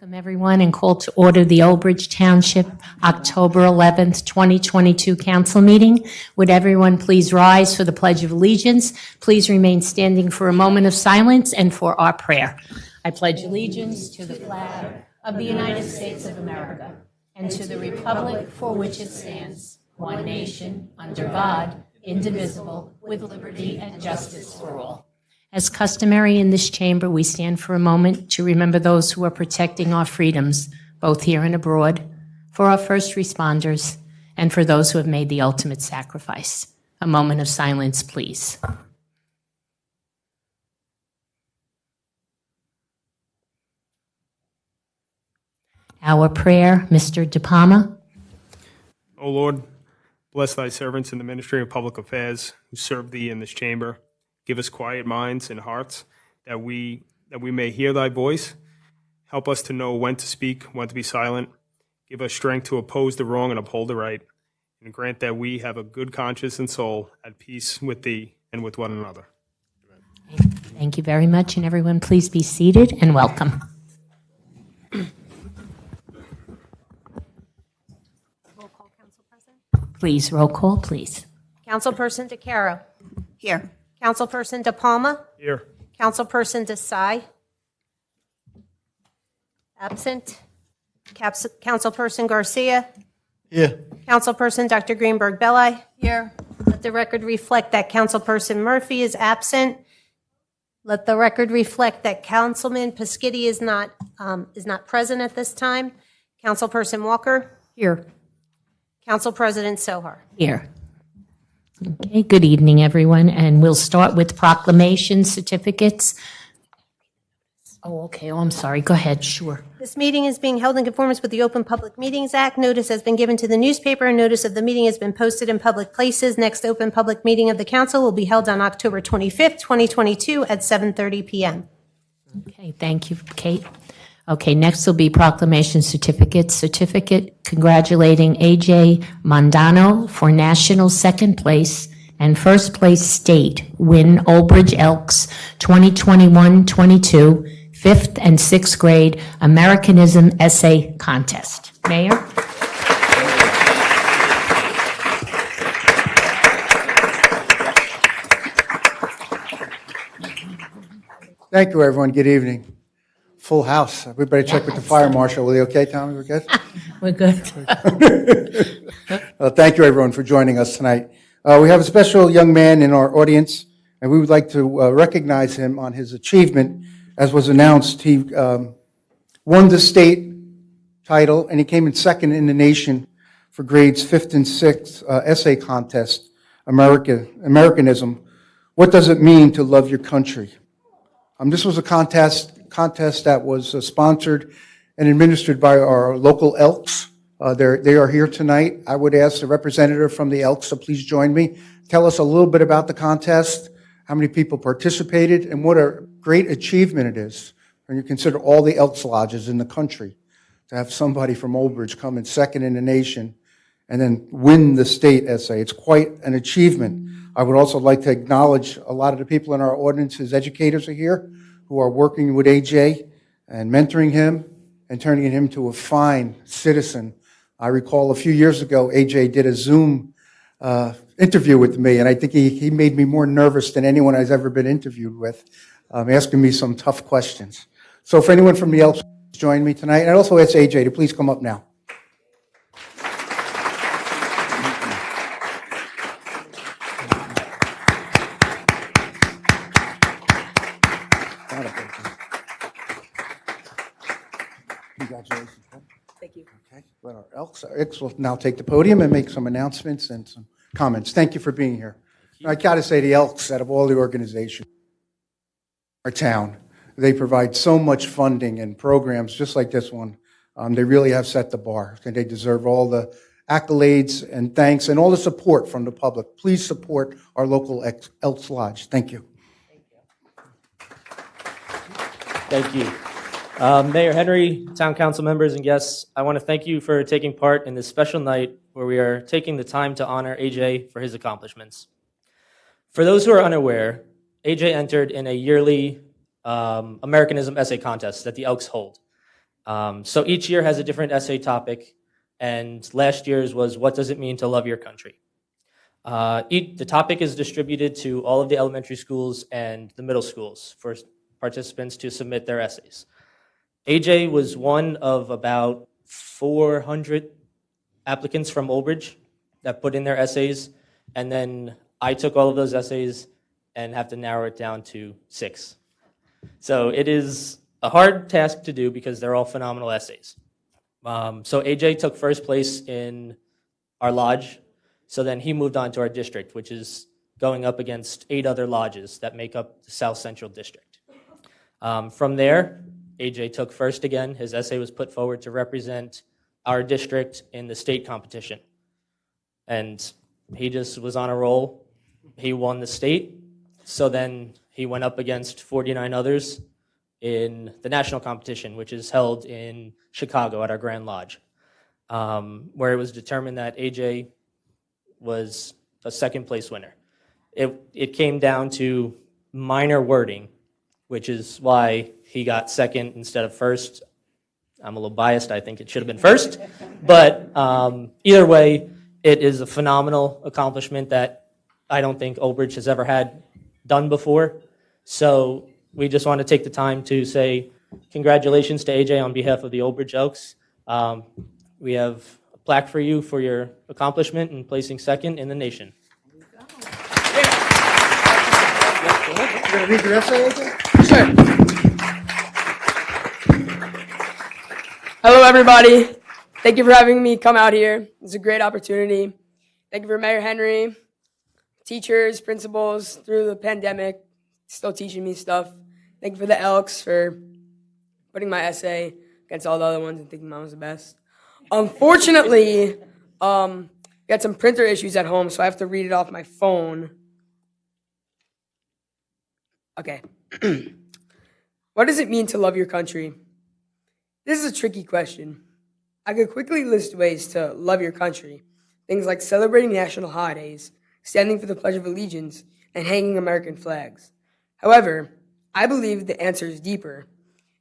Welcome, everyone, and call to order the Old Bridge Township October 11th, 2022 council meeting. Would everyone please rise for the Pledge of Allegiance? Please remain standing for a moment of silence and for our prayer. I pledge allegiance to the flag of the United States of America and to the republic for which it stands, one nation, under God, indivisible, with liberty and justice for all. As customary in this chamber, we stand for a moment to remember those who are protecting our freedoms, both here and abroad, for our first responders, and for those who have made the ultimate sacrifice. A moment of silence, please. Our prayer, Mr. De Palma. O Lord, bless thy servants in the ministry of public affairs who serve thee in this chamber. Give us quiet minds and hearts that we may hear thy voice. Help us to know when to speak, when to be silent. Give us strength to oppose the wrong and uphold the right. And grant that we have a good conscience and soul at peace with thee and with one another. Amen. Thank you very much, and everyone please be seated and welcome. Roll call, Council President. Please, roll call, please. Councilperson DeCaro. Here. Councilperson De Palma. Here. Councilperson Desai. Absent. Councilperson Garcia. Here. Councilperson Dr. Greenberg Belli. Here. Let the record reflect that Councilperson Murphy is absent. Let the record reflect that Councilman Pescitti is not present at this time. Councilperson Walker. Here. Council President Sohar. Here. Okay, good evening, everyone, and we'll start with proclamation certificates. Oh, okay. Oh, I'm sorry. Go ahead. Sure. This meeting is being held in conformance with the Open Public Meetings Act. Notice has been given to the newspaper, and notice of the meeting has been posted in public places. Next open public meeting of the council will be held on October 25th, 2022 at 7:30 p.m. Okay, thank you, Kate. Okay, next will be proclamation certificates. Certificate congratulating A.J. Mondano for national second place and first place state win Old Bridge Elks 2021-22 fifth and sixth grade Americanism essay contest. Mayor? Thank you, everyone. Good evening. Full house. Everybody check with the fire marshal. Were you okay, Tommy? We're good? We're good. Thank you, everyone, for joining us tonight. We have a special young man in our audience, and we would like to recognize him on his achievement. As was announced, he won the state title, and he came in second in the nation for grades 5th and 6th essay contest, Americanism. What does it mean to love your country? This was a contest that was sponsored and administered by our local Elks. They are here tonight. I would ask the representative from the Elks to please join me. Tell us a little bit about the contest, how many people participated, and what a great achievement it is when you consider all the Elks lodges in the country to have somebody from Old Bridge come in second in the nation and then win the state essay. It's quite an achievement. I would also like to acknowledge a lot of the people in our audience. His educators are here who are working with AJ and mentoring him and turning him to a fine citizen. I recall a few years ago, AJ did a Zoom interview with me, and I think he made me more nervous than anyone I've ever been interviewed with, asking me some tough questions. So if anyone from the Elks join me tonight, and I'd also ask AJ to please come up now. Congratulations. Thank you. Okay. Well, our Elks will now take the podium and make some announcements and some comments. Thank you for being here. I got to say the Elks, out of all the organizations in our town, they provide so much funding and programs just like this one. They really have set the bar, and they deserve all the accolades and thanks and all the support from the public. Please support our local Elks Lodge. Thank you. Thank you. Mayor Henry, town council members, and guests, I want to thank you for taking part in this special night where we are taking the time to honor AJ for his accomplishments. For those who are unaware, AJ entered in a yearly Americanism essay contest that the Elks hold. So each year has a different essay topic, and last year's was what does it mean to love your country? The topic is distributed to all of the elementary schools and the middle schools for participants to submit their essays. AJ was one of about 400 applicants from Old Bridge that put in their essays, and then I took all of those essays and have to narrow it down to 6. So it is a hard task to do because they're all phenomenal essays. So AJ took first place in our lodge, so then he moved on to our district, which is going up against 8 other lodges that make up the South Central District. From there, AJ took first again. His essay was put forward to represent our district in the state competition. And he just was on a roll. He won the state, so then he went up against 49 others in the national competition, which is held in Chicago at our Grand Lodge, where it was determined that AJ was a second place winner. It came down to minor wording, which is why he got second instead of first. I'm a little biased. I think it should have been first. But either way, it is a phenomenal accomplishment that I don't think Old Bridge has ever had done before. So we just want to take the time to say congratulations to AJ on behalf of the Old Bridge Elks. We have a plaque for you for your accomplishment in placing second in the nation. You going to read your essay, AJ? Sure. Hello, everybody. Thank you for having me come out here. It's a great opportunity. Thank you for Mayor Henry, teachers, principals through the pandemic, still teaching me stuff. Thank you for the Elks for putting my essay against all the other ones and thinking mine was the best. Unfortunately, we had some printer issues at home, so I have to read it off my phone. Okay. What does it mean to love your country? This is a tricky question. I could quickly list ways to love your country. Things like celebrating national holidays, standing for the Pledge of Allegiance, and hanging American flags. However, I believe the answer is deeper.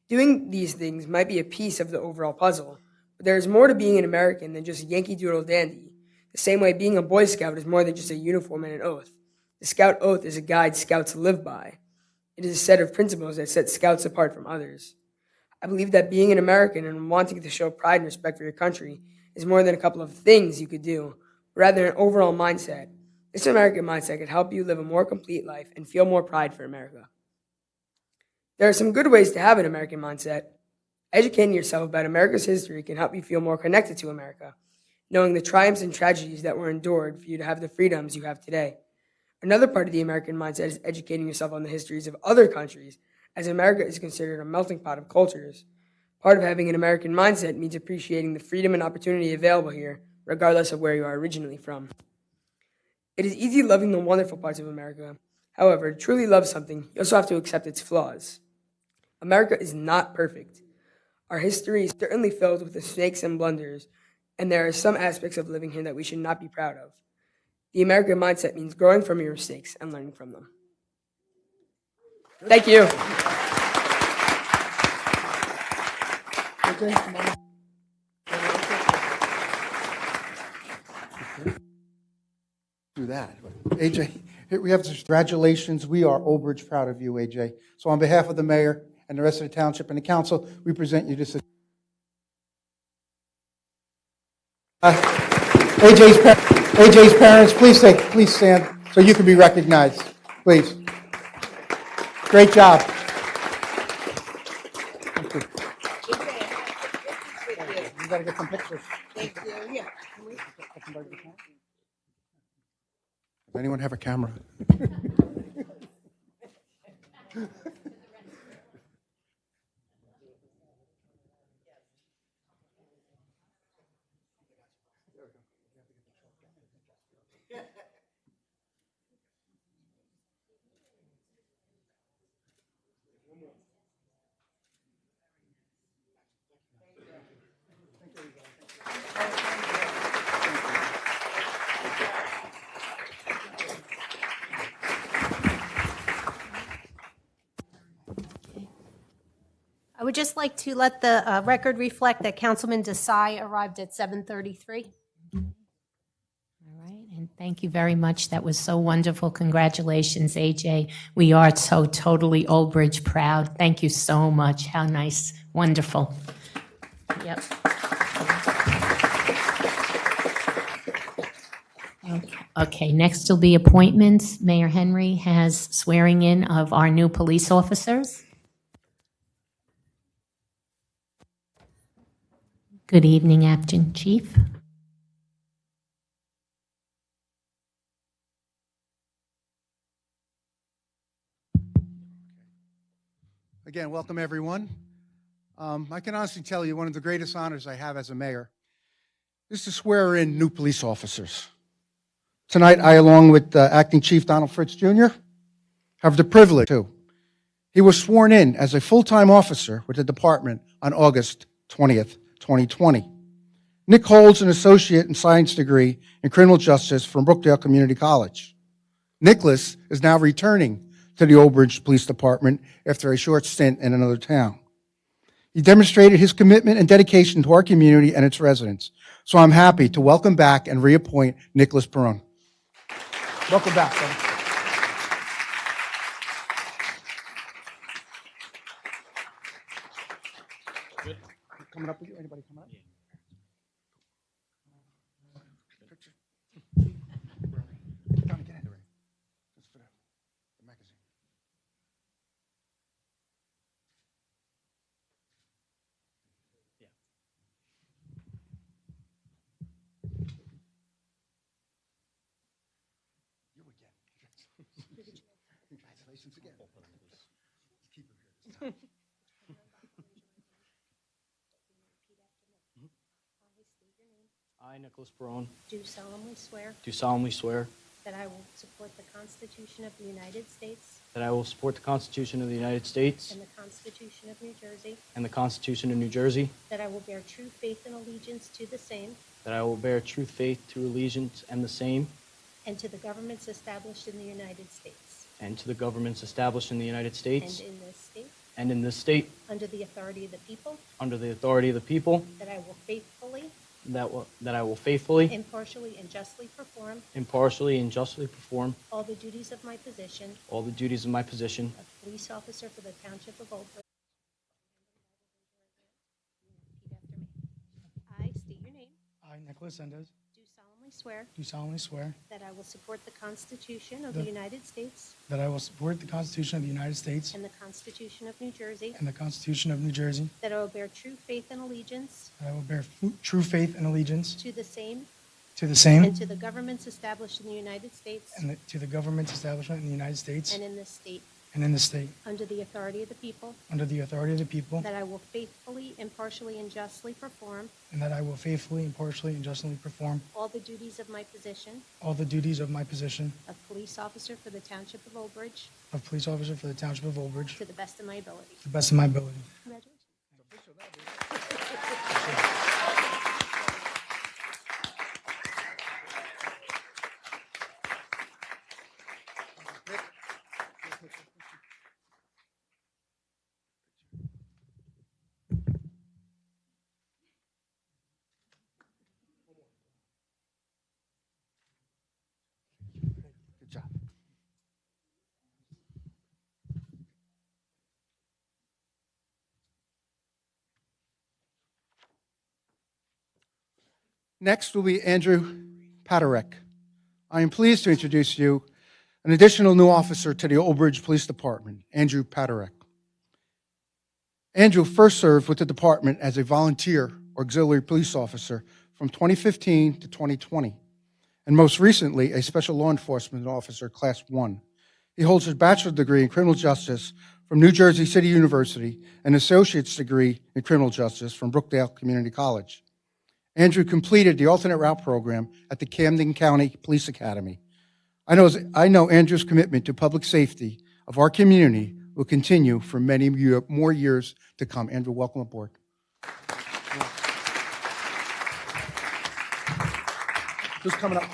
Doing these things might be a piece of the overall puzzle, but there is more to being an American than just Yankee Doodle Dandy. The same way being a Boy Scout is more than just a uniform and an oath. The Scout Oath is a guide Scouts live by. It is a set of principles that set Scouts apart from others. I believe that being an American and wanting to show pride and respect for your country is more than a couple of things you could do, but rather an overall mindset. This American mindset could help you live a more complete life and feel more pride for America. There are some good ways to have an American mindset. Educating yourself about America's history can help you feel more connected to America, knowing the triumphs and tragedies that were endured for you to have the freedoms you have today. Another part of the American mindset is educating yourself on the histories of other countries, as America is considered a melting pot of cultures. Part of having an American mindset means appreciating the freedom and opportunity available here, regardless of where you are originally from. It is easy loving the wonderful parts of America. However, to truly love something, you also have to accept its flaws. America is not perfect. Our history is certainly filled with mistakes and blunders, and there are some aspects of living here that we should not be proud of. The American mindset means growing from your mistakes and learning from them. Thank you. Do that. AJ, here we have this. Congratulations. We are Old Bridge proud of you, AJ. So on behalf of the mayor and the rest of the township and the council, we present you this. AJ's parents, please stand so you can be recognized. Please. Great job. You got to get some pictures. Thank you. Yeah. Does anyone have a camera? I would just like to let the record reflect that Councilman Desai arrived at 7:33. All right, and thank you very much. That was so wonderful. Congratulations, AJ. We are so totally Old Bridge proud. Thank you so much. How nice. Wonderful. Yep. Okay, next will be appointments. Mayor Henry has swearing in of our new police officers. Good evening, Acting Chief. Again, welcome everyone. I can honestly tell you one of the greatest honors I have as a mayor is to swear in new police officers. Tonight, I, along with Acting Chief Donald Fritz Jr., have the privilege to. He was sworn in as a full-time officer with the department on August 20th, 2020. Nick holds an associate in science degree in criminal justice from Brookdale Community College. Nicholas is now returning to the Old Bridge Police Department after a short stint in another town. He demonstrated his commitment and dedication to our community and its residents. So I'm happy to welcome back and reappoint Nicholas Perron. Welcome back, brother. Good. Coming up with you? Anybody coming up? Picture. Donnie, get in there. Just for the magazine. You again. Congratulations again. Keep him here this time. I, Nicholas Perron, Do solemnly swear do solemnly swear that I will support the Constitution of the United States that I will support the Constitution of the United States and the Constitution of New Jersey, and the Constitution of New Jersey, that I will bear true faith and allegiance to the same that I will bear true faith to allegiance and the same, and to the governments established in the United States and to the governments established in the United and States in this state, and in this state, under the authority of the people, under the authority of the people, that I will faithfully, that I will faithfully, impartially, and justly perform impartially, and justly perform all the duties of my position all the duties of my position of police officer for the Township of Old Bridge. I state your name. I, Nicholas Endez, Do solemnly swear do solemnly swear that I will support the Constitution of the United States that I will support the Constitution of the United States and the Constitution of New Jersey, and the Constitution of New Jersey, that I will bear true faith and allegiance that I will bear true faith and allegiance to the same to the same and to the governments established in the United States and to the government establishment in the United States and in this state, and in the state, under the authority of the people, under the authority of the people, that I will faithfully, impartially, and justly perform and that I will faithfully, impartially, and justly perform all the duties of my position all the duties of my position of police officer for the Township of Old Bridge of police officer for the Township of Old Bridge to the best of my ability. to the best of my ability. Congratulations. Good job. Next will be Andrew Paderek. I am pleased to introduce you an additional new officer to the Old Bridge Police Department, Andrew Paderek. Andrew first served with the department as a volunteer auxiliary police officer from 2015 to 2020, and most recently, a special law enforcement officer, Class 1. He holds a bachelor's degree in criminal justice from New Jersey City University and an associate's degree in criminal justice from Brookdale Community College. Andrew completed the alternate route program at the Camden County Police Academy. I know Andrew's commitment to public safety of our community will continue for many more years to come. Andrew, welcome aboard. Who's coming up?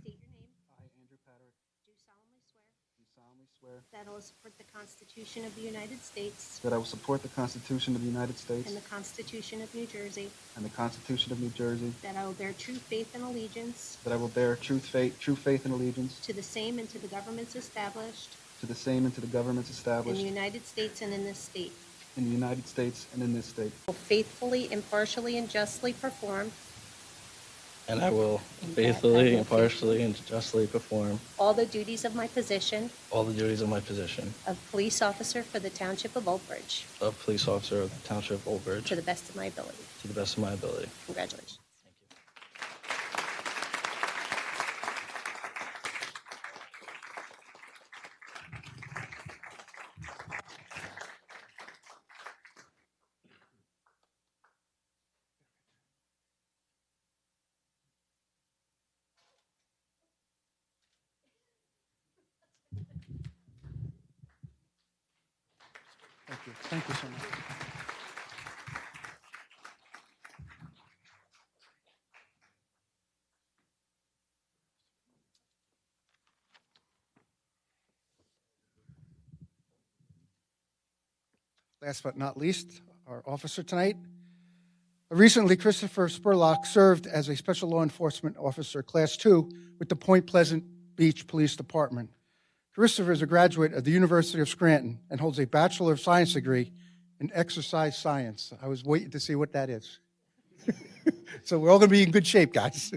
State your name. I, Andrew Patrick, Do solemnly swear do solemnly swear that I will support the Constitution of the United States that I will support the Constitution of the United States and the Constitution of New Jersey, and the Constitution of New Jersey, that I will bear true faith and allegiance that I will bear true faith and allegiance to the same and to the governments established to the same and to the governments in the established United States and in this state. in the United States and in this state. Will faithfully, impartially, and justly perform And I will faithfully, impartially, and justly perform all the duties of my position all the duties of my position of police officer for the Township of Old Bridge of police officer of the Township of Old Bridge to the best of my ability. to the best of my ability. Congratulations. Thank you. Thank you so much. Last but not least, our officer tonight. Recently, Christopher Spurlock served as a special law enforcement officer, Class 2, with the Point Pleasant Beach Police Department. Christopher is a graduate of the University of Scranton and holds a Bachelor of Science degree in exercise science. I was waiting to see what that is. So we're all going to be in good shape, guys.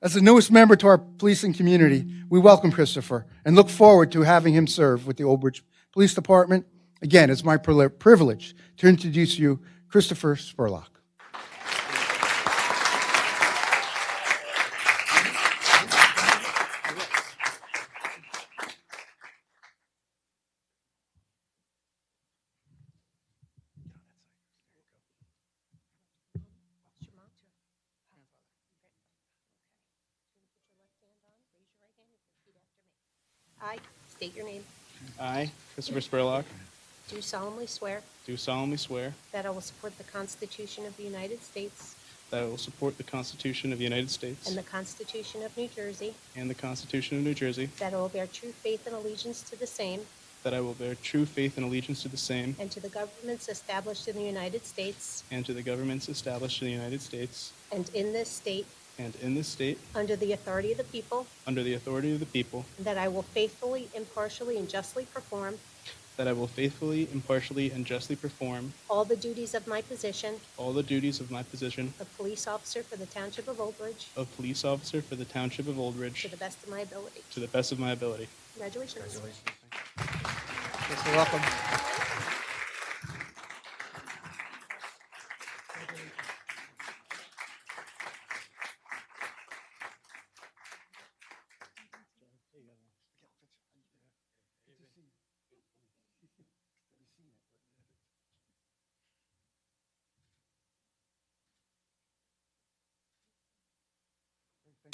As the newest member to our policing community, we welcome Christopher and look forward to having him serve with the Old Bridge Police Department. Again, it's my privilege to introduce you Christopher Spurlock. I state your name. I, Christopher Spurlock, Do solemnly swear do solemnly swear that I will support the Constitution of the United States that I will support the Constitution of the United States and the Constitution of New Jersey, and the Constitution of New Jersey, that I will bear true faith and allegiance to the same that I will bear true faith and allegiance to the same and to the governments established in the United States and to the governments established in the United States and in this state and in this state under the authority of the people, under the authority of the people, and that I will faithfully, impartially, and justly perform that I will faithfully, impartially, and justly perform all the duties of my position all the duties of my position of police officer for the Township of Old Bridge of police officer for the Township of Old to Bridge the best of my ability. to the best of my ability. Congratulations. Yes, you're welcome.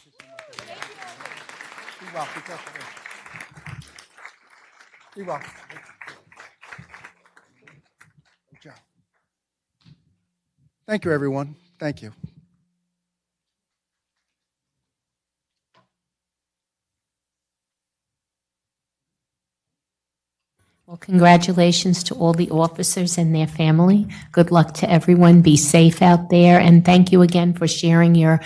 Thank you so much. Be well. Be careful. Be well. Good job. Thank you, everyone. Thank you. Well, congratulations to all the officers and their family. Good luck to everyone. Be safe out there. And thank you again for sharing your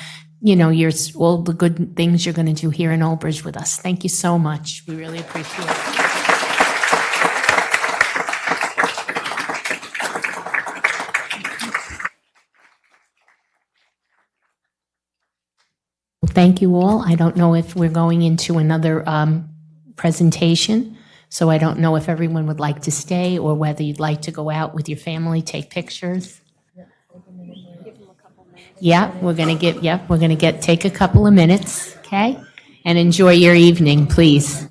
all the good things you're going to do here in Old Bridge with us. Thank you so much. We really appreciate it. Thank you all. I don't know if we're going into another presentation, so I don't know if everyone would like to stay or whether you'd like to go out with your family, take pictures. Yeah, we're going to take a couple of minutes, okay? And enjoy your evening, please.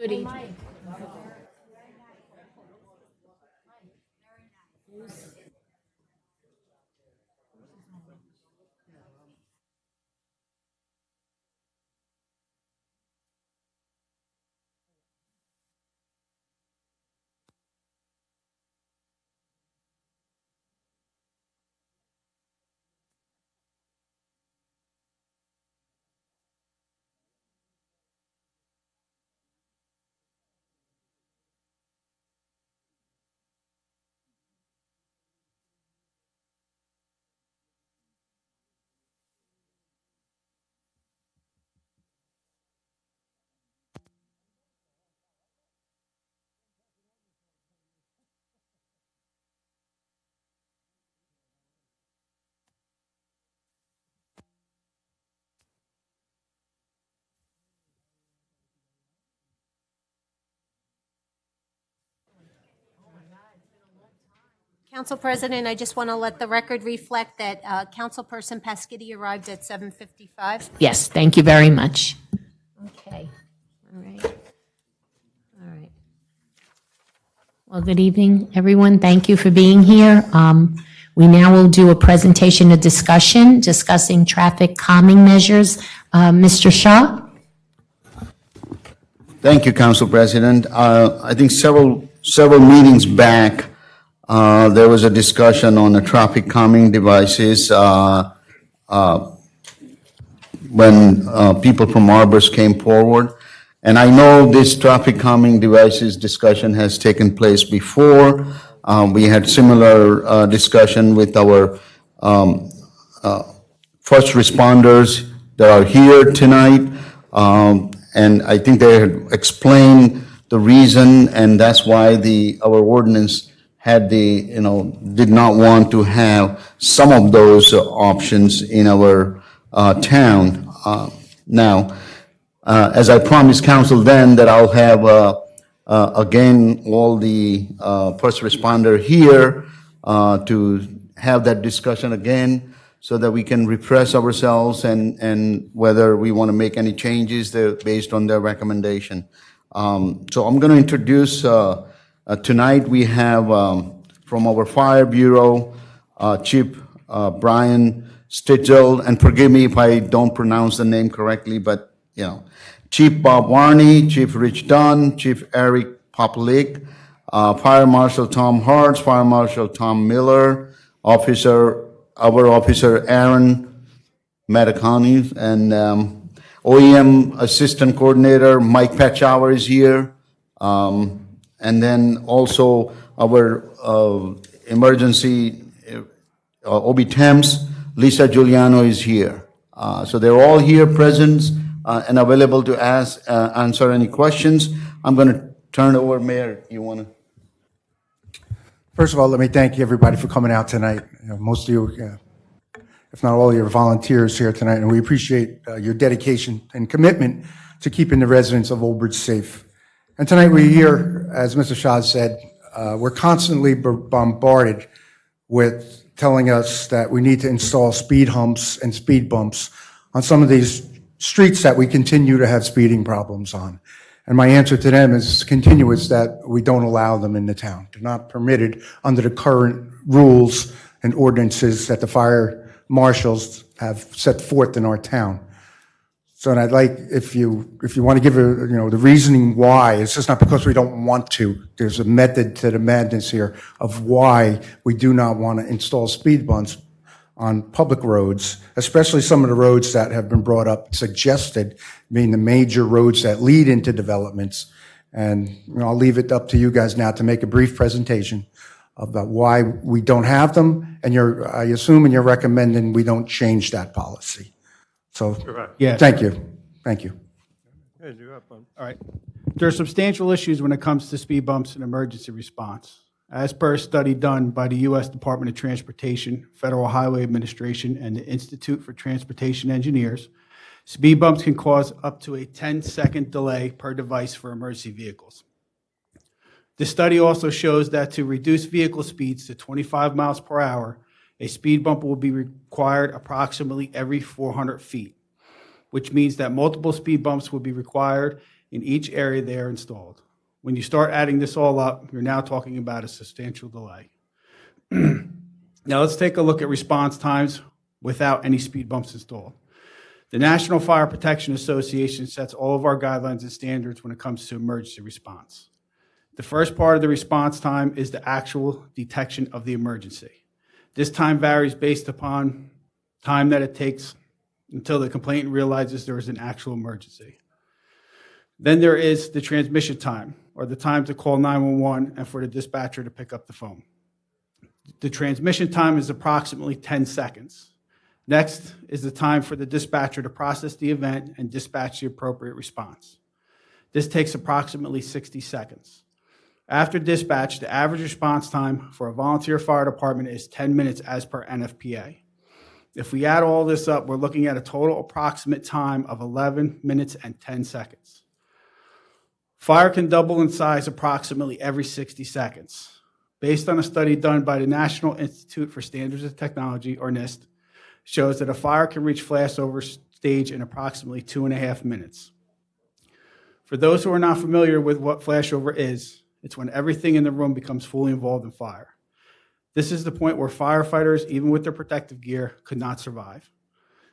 Good evening. Council President, I just want to let the record reflect that Councilperson Paschetti arrived at 7:55. Yes, thank you very much. Okay, all right. All right. Well, good evening, everyone. Thank you for being here. We now will do a presentation, a discussion, discussing traffic calming measures. Mr. Shah? Thank you, Council President. I think several meetings back, there was a discussion on the traffic calming devices when people from Arbors came forward. And I know this traffic calming devices discussion has taken place before. We had similar discussion with our first responders that are here tonight. And I think they had explained the reason, and that's why our ordinance had did not want to have some of those options in our town. Now, as I promised council then that I'll have again all the first responder here to have that discussion again so that we can refresh ourselves and whether we want to make any changes based on their recommendation. So I'm going to introduce tonight we have from our Fire Bureau, Chief Brian Stitzel, and forgive me if I don't pronounce the name correctly, but Chief Bob Varney, Chief Rich Dunn, Chief Eric Popalik, Fire Marshal Tom Hartz, Fire Marshal Tom Miller, our officer Aaron Matacani, and OEM Assistant Coordinator Mike Patchower is here. And then also our emergency OB Temps, Lisa Giuliano is here. So they're all here present and available to answer any questions. I'm going to turn it over, Mayor. You want to? First of all, let me thank everybody for coming out tonight. Most of you, if not all, your volunteers here tonight, and we appreciate your dedication and commitment to keeping the residents of Old Bridge safe. And tonight we're here, as Mr. Shah said, we're constantly bombarded with telling us that we need to install speed humps and speed bumps on some of these streets that we continue to have speeding problems on. And my answer to them is continuous, that we don't allow them in the town. They're not permitted under the current rules and ordinances that the fire marshals have set forth in our town. So, and I'd like, if you want to give the reasoning why, it's just not because we don't want to. There's a method to the madness here of why we do not want to install speed bumps on public roads, especially some of the roads that have been brought up, suggested, being the major roads that lead into developments. And I'll leave it up to you guys now to make a brief presentation about why we don't have them, and I assume and you're recommending we don't change that policy. So, Yes. Thank you. Thank you. All right. There are substantial issues when it comes to speed bumps and emergency response. As per a study done by the U.S. Department of Transportation, Federal Highway Administration, and the Institute for Transportation Engineers, speed bumps can cause up to a 10-second delay per device for emergency vehicles. The study also shows that to reduce vehicle speeds to 25 miles per hour, a speed bump will be required approximately every 400 feet, which means that multiple speed bumps will be required in each area they are installed. When you start adding this all up, you're now talking about a substantial delay. Now let's take a look at response times without any speed bumps installed. The National Fire Protection Association sets all of our guidelines and standards when it comes to emergency response. The first part of the response time is the actual detection of the emergency. This time varies based upon time that it takes until the complainant realizes there is an actual emergency. Then there is the transmission time, or the time to call 911 and for the dispatcher to pick up the phone. The transmission time is approximately 10 seconds. Next is the time for the dispatcher to process the event and dispatch the appropriate response. This takes approximately 60 seconds. After dispatch, the average response time for a volunteer fire department is 10 minutes as per NFPA. If we add all this up, we're looking at a total approximate time of 11 minutes and 10 seconds. Fire can double in size approximately every 60 seconds. Based on a study done by the National Institute for Standards and Technology, or NIST, shows that a fire can reach flashover stage in approximately 2.5 minutes. For those who are not familiar with what flashover is, it's when everything in the room becomes fully involved in fire. This is the point where firefighters, even with their protective gear, could not survive.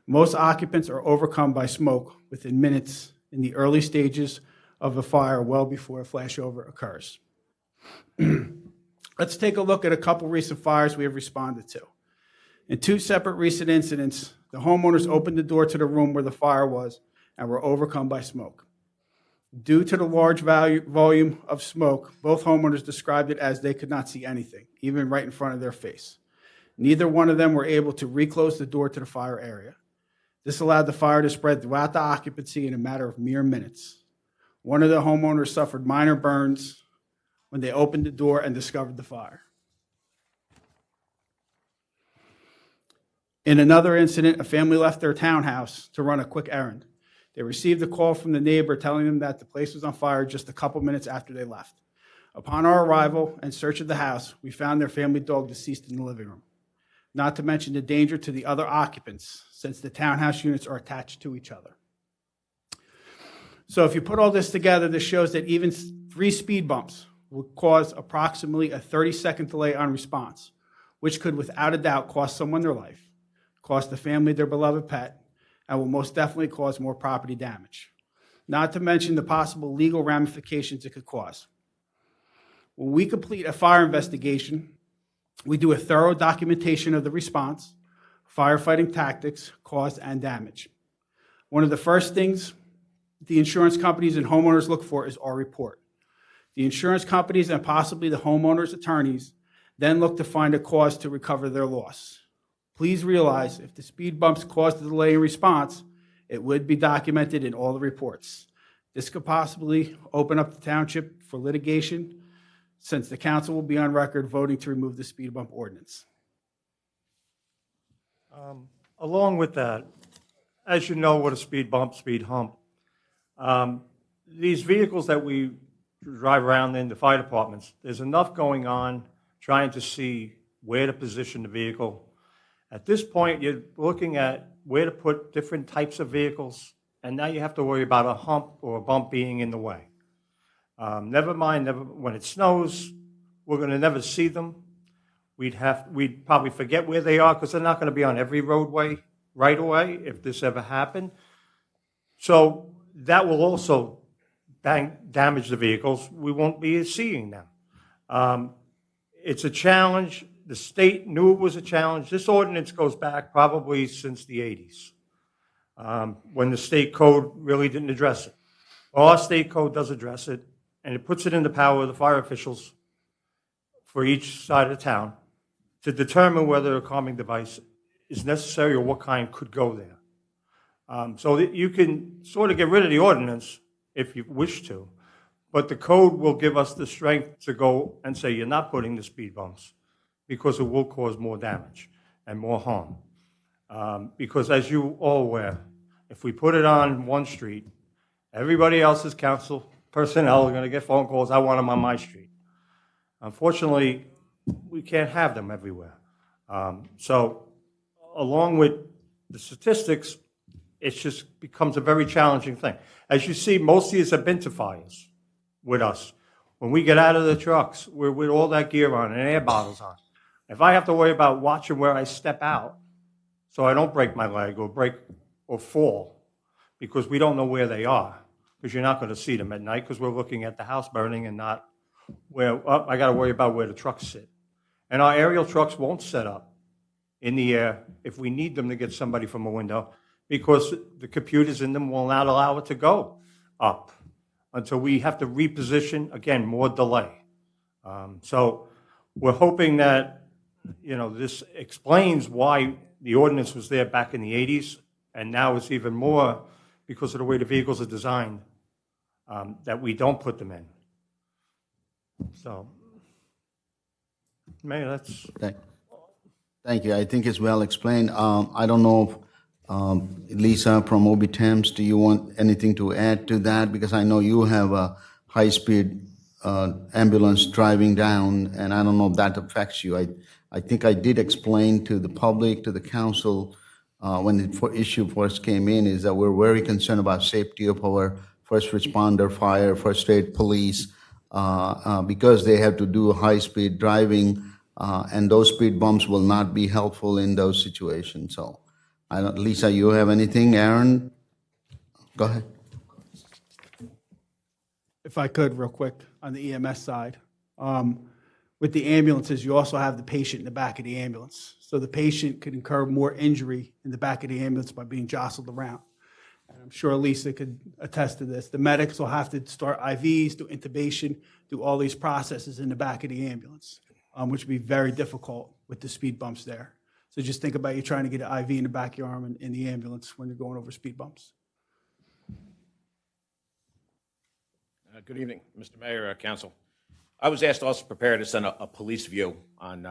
Most occupants are overcome by smoke within minutes in the early stages of the fire, well before a flashover occurs. Let's take a look at a couple recent fires we have responded to. In 2 separate recent incidents, the homeowners opened the door to the room where the fire was and were overcome by smoke. Due to the large volume of smoke, both homeowners described it as they could not see anything, even right in front of their face. Neither one of them were able to reclose the door to the fire area. This allowed the fire to spread throughout the occupancy in a matter of mere minutes. One of the homeowners suffered minor burns when they opened the door and discovered the fire. In another incident, a family left their townhouse to run a quick errand. They received a call from the neighbor telling them that the place was on fire just a couple minutes after they left. Upon our arrival and search of the house, we found their family dog deceased in the living room. Not to mention the danger to the other occupants, since the townhouse units are attached to each other. So if you put all this together, this shows that even 3 speed bumps would cause approximately a 30-second delay on response, which could without a doubt cost someone their life, cost the family their beloved pet, and will most definitely cause more property damage. Not to mention the possible legal ramifications it could cause. When we complete a fire investigation, we do a thorough documentation of the response, firefighting tactics, cause, and damage. One of the first things the insurance companies and homeowners look for is our report. The insurance companies and possibly the homeowners' attorneys then look to find a cause to recover their loss. Please realize if the speed bumps caused the delay in response, it would be documented in all the reports. This could possibly open up the township for litigation, since the council will be on record voting to remove the speed bump ordinance. Along with that, as you know what a speed bump, speed hump, these vehicles that we drive around in the fire departments, there's enough going on trying to see where to position the vehicle. At this point, you're looking at where to put different types of vehicles, and now you have to worry about a hump or a bump being in the way. Never mind, when it snows, we're going to never see them. We'd probably forget where they are because they're not going to be on every roadway right away if this ever happened. So that will also damage the vehicles. We won't be seeing them. It's a challenge. The state knew it was a challenge. This ordinance goes back probably since the 80s, when the state code really didn't address it. Our state code does address it, and it puts it in the power of the fire officials for each side of the town to determine whether a calming device is necessary or what kind could go there. So that you can sort of get rid of the ordinance if you wish to, but the code will give us the strength to go and say you're not putting the speed bumps, because it will cause more damage and more harm. Because as you all aware, if we put it on one street, everybody else's council personnel are going to get phone calls, I want them on my street. Unfortunately, we can't have them everywhere. So along with the statistics, it just becomes a very challenging thing. As you see, most of these have been to fires with us. When we get out of the trucks, we're with all that gear on and air bottles on. If I have to worry about watching where I step out so I don't break my leg or fall, because we don't know where they are, because you're not going to see them at night because we're looking at the house burning and not where, I got to worry about where the trucks sit. And our aerial trucks won't set up in the air if we need them to get somebody from a window, because the computers in them will not allow it to go up until we have to reposition, again, more delay. So we're hoping that, this explains why the ordinance was there back in the 80s, and now it's even more because of the way the vehicles are designed, that we don't put them in. So, Mayor, that's... Thank you. I think it's well explained. I don't know if, Lisa from OB Thames, do you want anything to add to that? Because I know you have a high-speed ambulance driving down, and I don't know if that affects you. I think I did explain to the public, to the council, when the issue first came in, is that we're very concerned about safety of our first responder, fire, first aid, police, because they have to do high-speed driving, and those speed bumps will not be helpful in those situations. So, Lisa, you have anything? Aaron? Go ahead. If I could, real quick, on the EMS side. With the ambulances, you also have the patient in the back of the ambulance. So the patient could incur more injury in the back of the ambulance by being jostled around. And I'm sure Lisa could attest to this. The medics will have to start IVs, do intubation, do all these processes in the back of the ambulance, which would be very difficult with the speed bumps there. So just think about you trying to get an IV in the back of your arm in the ambulance when you're going over speed bumps. Good evening, Mr. Mayor, Council. I was asked to also prepare to send a police view on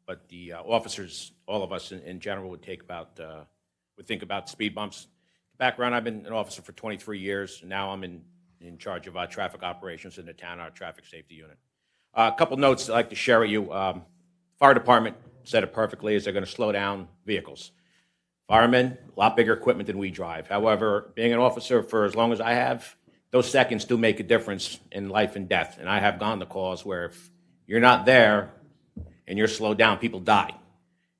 what the officers, all of us in general, would think about speed bumps. Background: I've been an officer for 23 years. And now I'm in charge of our traffic operations in the town, our traffic safety unit. A couple notes I'd like to share with you. Fire department said it perfectly: is they're going to slow down vehicles. Firemen, a lot bigger equipment than we drive. However, being an officer for as long as I have, those seconds do make a difference in life and death. And I have gone to calls where if you're not there and you're slowed down, people die.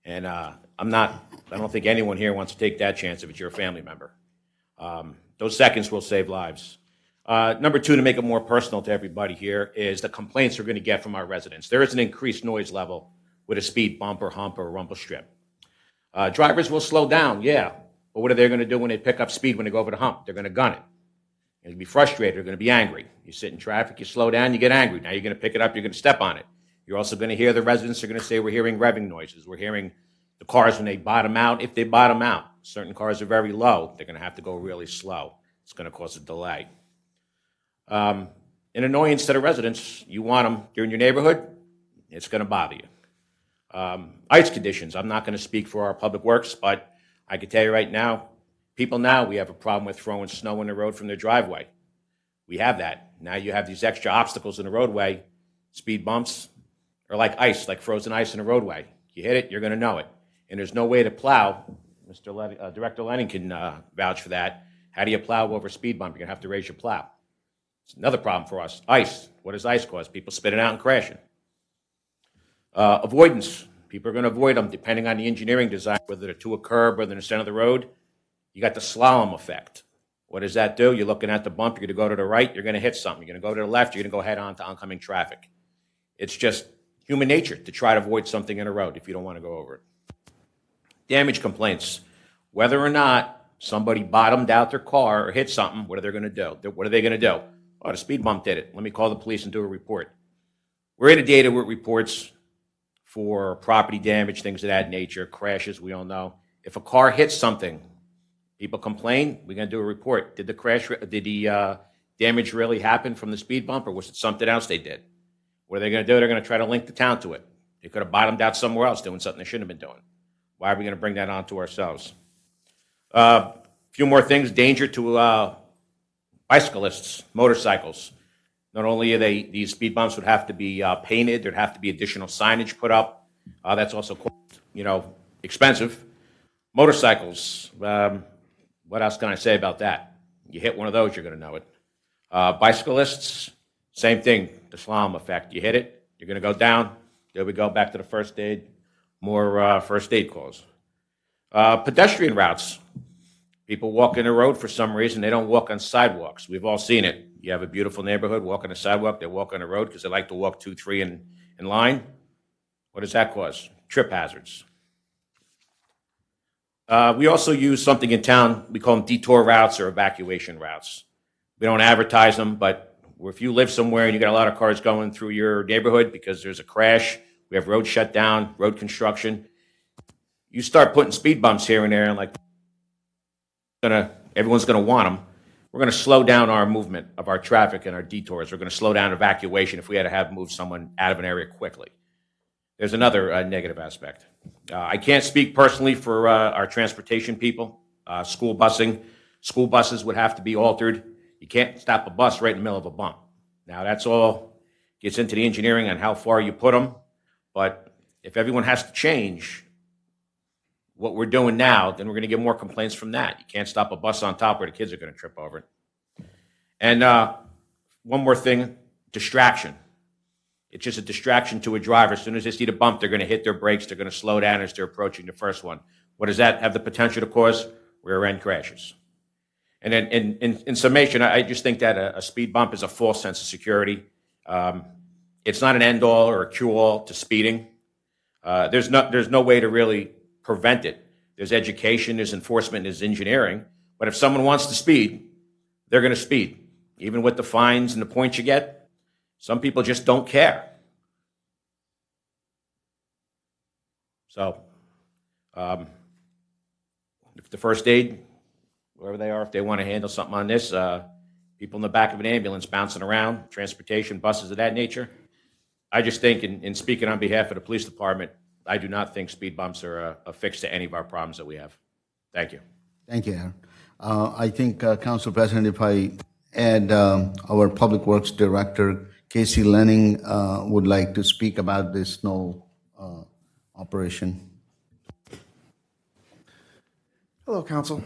And I don't think anyone here wants to take that chance if it's your family member. Those seconds will save lives. Number two, to make it more personal to everybody here, is the complaints we're going to get from our residents. There is an increased noise level with a speed bump or hump or rumble strip. Drivers will slow down, yeah. But what are they going to do when they pick up speed when they go over the hump? They're going to gun it. You're going to be frustrated. You're going to be angry. You sit in traffic, you slow down, you get angry. Now you're going to pick it up, you're going to step on it. You're also going to hear the residents are going to say, we're hearing revving noises. We're hearing the cars when they bottom out. If they bottom out, certain cars are very low. They're going to have to go really slow. It's going to cause a delay. An annoyance to the residents, you want them during your neighborhood, it's going to bother you. Ice conditions, I'm not going to speak for our public works, but I can tell you right now, we have a problem with throwing snow in the road from their driveway. We have that. Now you have these extra obstacles in the roadway. Speed bumps are like ice, like frozen ice in a roadway. You hit it, you're going to know it. And there's no way to plow. Director Lennon can vouch for that. How do you plow over a speed bump? You're going to have to raise your plow. It's another problem for us. Ice. What does ice cause? People spitting out and crashing. Avoidance. People are going to avoid them depending on the engineering design, whether they're to a curb, whether they're in the center of the road. You got the slalom effect. What does that do? You're looking at the bump, you're going to go to the right, you're going to hit something. You're going to go to the left, you're going to go head on to oncoming traffic. It's just human nature to try to avoid something in a road if you don't want to go over it. Damage complaints. Whether or not somebody bottomed out their car or hit something, what are they going to do? What are they going to do? Oh, the speed bump did it. Let me call the police and do a report. We're inundated with reports for property damage, things of that nature, crashes, we all know. If a car hits something, people complain, we're going to do a report. Did the damage really happen from the speed bump, or was it something else they did? What are they going to do? They're going to try to link the town to it. They could have bottomed out somewhere else doing something they shouldn't have been doing. Why are we going to bring that on to ourselves? A few more things. Danger to bicyclists, motorcycles. Not only are these speed bumps would have to be painted, there'd have to be additional signage put up. That's also quite, expensive. Motorcycles. What else can I say about that? You hit one of those, you're going to know it. Bicyclists, same thing, the slalom effect. You hit it, you're going to go down. There we go, back to the first aid. More first aid calls. Pedestrian routes. People walk in the road for some reason. They don't walk on sidewalks. We've all seen it. You have a beautiful neighborhood, walk on the sidewalk. They walk on the road because they like to walk 2, 3 in line. What does that cause? Trip hazards. We also use something in town. We call them detour routes or evacuation routes. We don't advertise them, but if you live somewhere and you got a lot of cars going through your neighborhood because there's a crash, we have roads shut down, road construction, you start putting speed bumps here and there, and like everyone's going to want them. We're going to slow down our movement of our traffic and our detours. We're going to slow down evacuation if we had to have moved someone out of an area quickly. There's another negative aspect. I can't speak personally for our transportation people. School busing. School buses would have to be altered. You can't stop a bus right in the middle of a bump. Now, that's all gets into the engineering on how far you put them. But if everyone has to change what we're doing now, then we're going to get more complaints from that. You can't stop a bus on top where the kids are going to trip over it. And one more thing, distraction. It's just a distraction to a driver. As soon as they see the bump, they're going to hit their brakes. They're going to slow down as they're approaching the first one. What does that have the potential to cause? Rear-end crashes. And then in summation, I just think that a speed bump is a false sense of security. It's not an end-all or a cure-all to speeding. There's no way to really prevent it. There's education, there's enforcement, there's engineering. But if someone wants to speed, they're going to speed. Even with the fines and the points you get, some people just don't care. So, if the first aid, wherever they are, if they want to handle something on this, people in the back of an ambulance bouncing around, transportation, buses of that nature, I just think, in speaking on behalf of the police department, I do not think speed bumps are a fix to any of our problems that we have. Thank you. Thank you, Aaron. I think, Council President, if I add our Public Works Director, Casey Lenning, would like to speak about this snow operation. Hello, Council.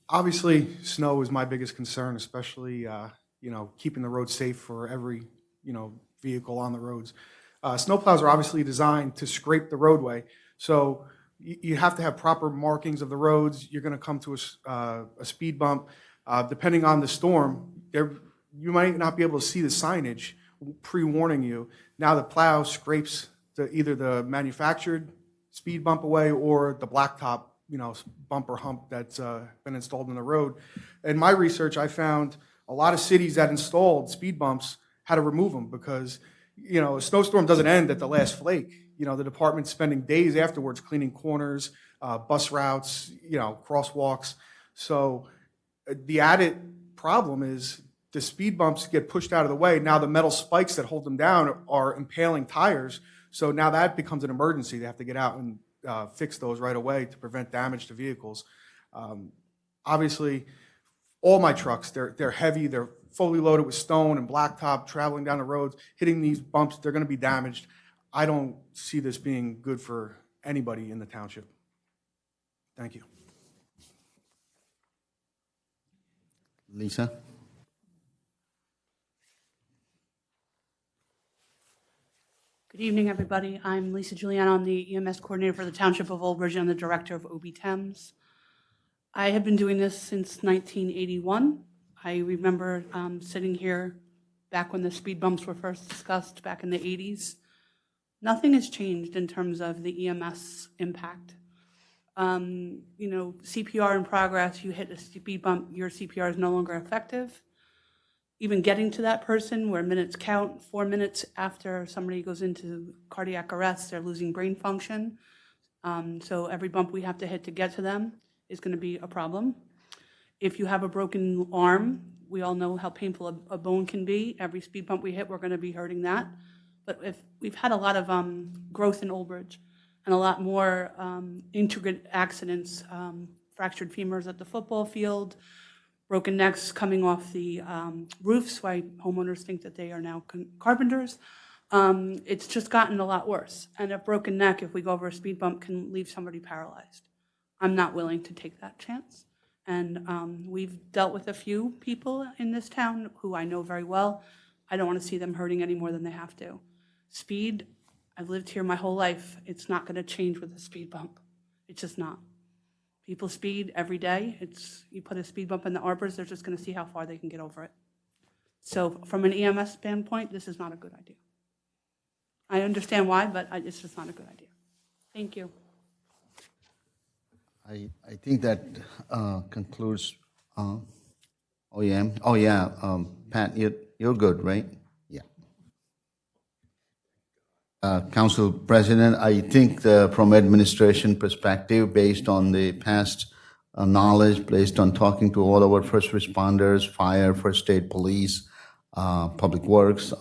Obviously, snow is my biggest concern, especially keeping the roads safe for every vehicle on the roads. Snowplows are obviously designed to scrape the roadway, so you have to have proper markings of the roads. You're going to come to a speed bump. Depending on the storm, you might not be able to see the signage pre-warning you. Now the plow scrapes either the manufactured speed bump away or the blacktop bump or hump that's been installed in the road. In my research, I found a lot of cities that installed speed bumps had to remove them because a snowstorm doesn't end at the last flake. The department's spending days afterwards cleaning corners, bus routes, crosswalks. So the added problem is the speed bumps get pushed out of the way. Now the metal spikes that hold them down are impaling tires. So now that becomes an emergency. They have to get out and fix those right away to prevent damage to vehicles. Obviously, all my trucks, they're heavy, they're fully loaded with stone and blacktop, traveling down the roads, hitting these bumps, they're going to be damaged. I don't see this being good for anybody in the township. Thank you. Lisa? Good evening, everybody. I'm Lisa Juliana. I'm the EMS Coordinator for the Township of Old Bridge and the Director of OB Thames. I have been doing this since 1981. I remember sitting here back when the speed bumps were first discussed back in the 80s. Nothing has changed in terms of the EMS impact. CPR in progress, you hit a speed bump, your CPR is no longer effective. Even getting to that person where minutes count, 4 minutes after somebody goes into cardiac arrest, they're losing brain function. So every bump we have to hit to get to them is going to be a problem. If you have a broken arm, we all know how painful a bone can be. Every speed bump we hit, we're going to be hurting that. But if we've had a lot of growth in Old Bridge and a lot more intricate accidents, fractured femurs at the football field, broken necks coming off the roofs, why homeowners think that they are now carpenters. It's just gotten a lot worse. And a broken neck, if we go over a speed bump, can leave somebody paralyzed. I'm not willing to take that chance. And we've dealt with a few people in this town who I know very well. I don't want to see them hurting any more than they have to. Speed, I've lived here my whole life. It's not going to change with a speed bump. It's just not. People speed every day. You put a speed bump in the arbors, they're just going to see how far they can get over it. So from an EMS standpoint, this is not a good idea. I understand why, but it's just not a good idea. Thank you. I think that concludes, Pat, you're good, right? Yeah. Council President, I think from administration perspective, based on the past knowledge, based on talking to all our first responders, fire, first aid, police, public works,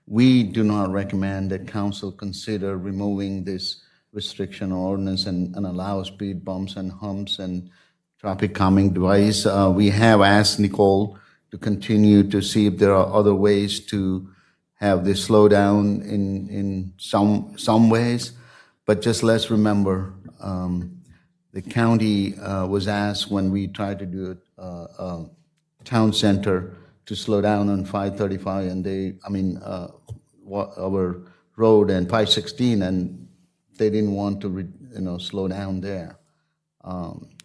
we do not recommend that council consider removing this restriction or ordinance and allow speed bumps and humps and traffic calming device. We have asked Nicole to continue to see if there are other ways to have this slow down in some ways. But just let's remember, the county was asked when we tried to do a town center to slow down on 535 and our road and 516, and they didn't want to, slow down there.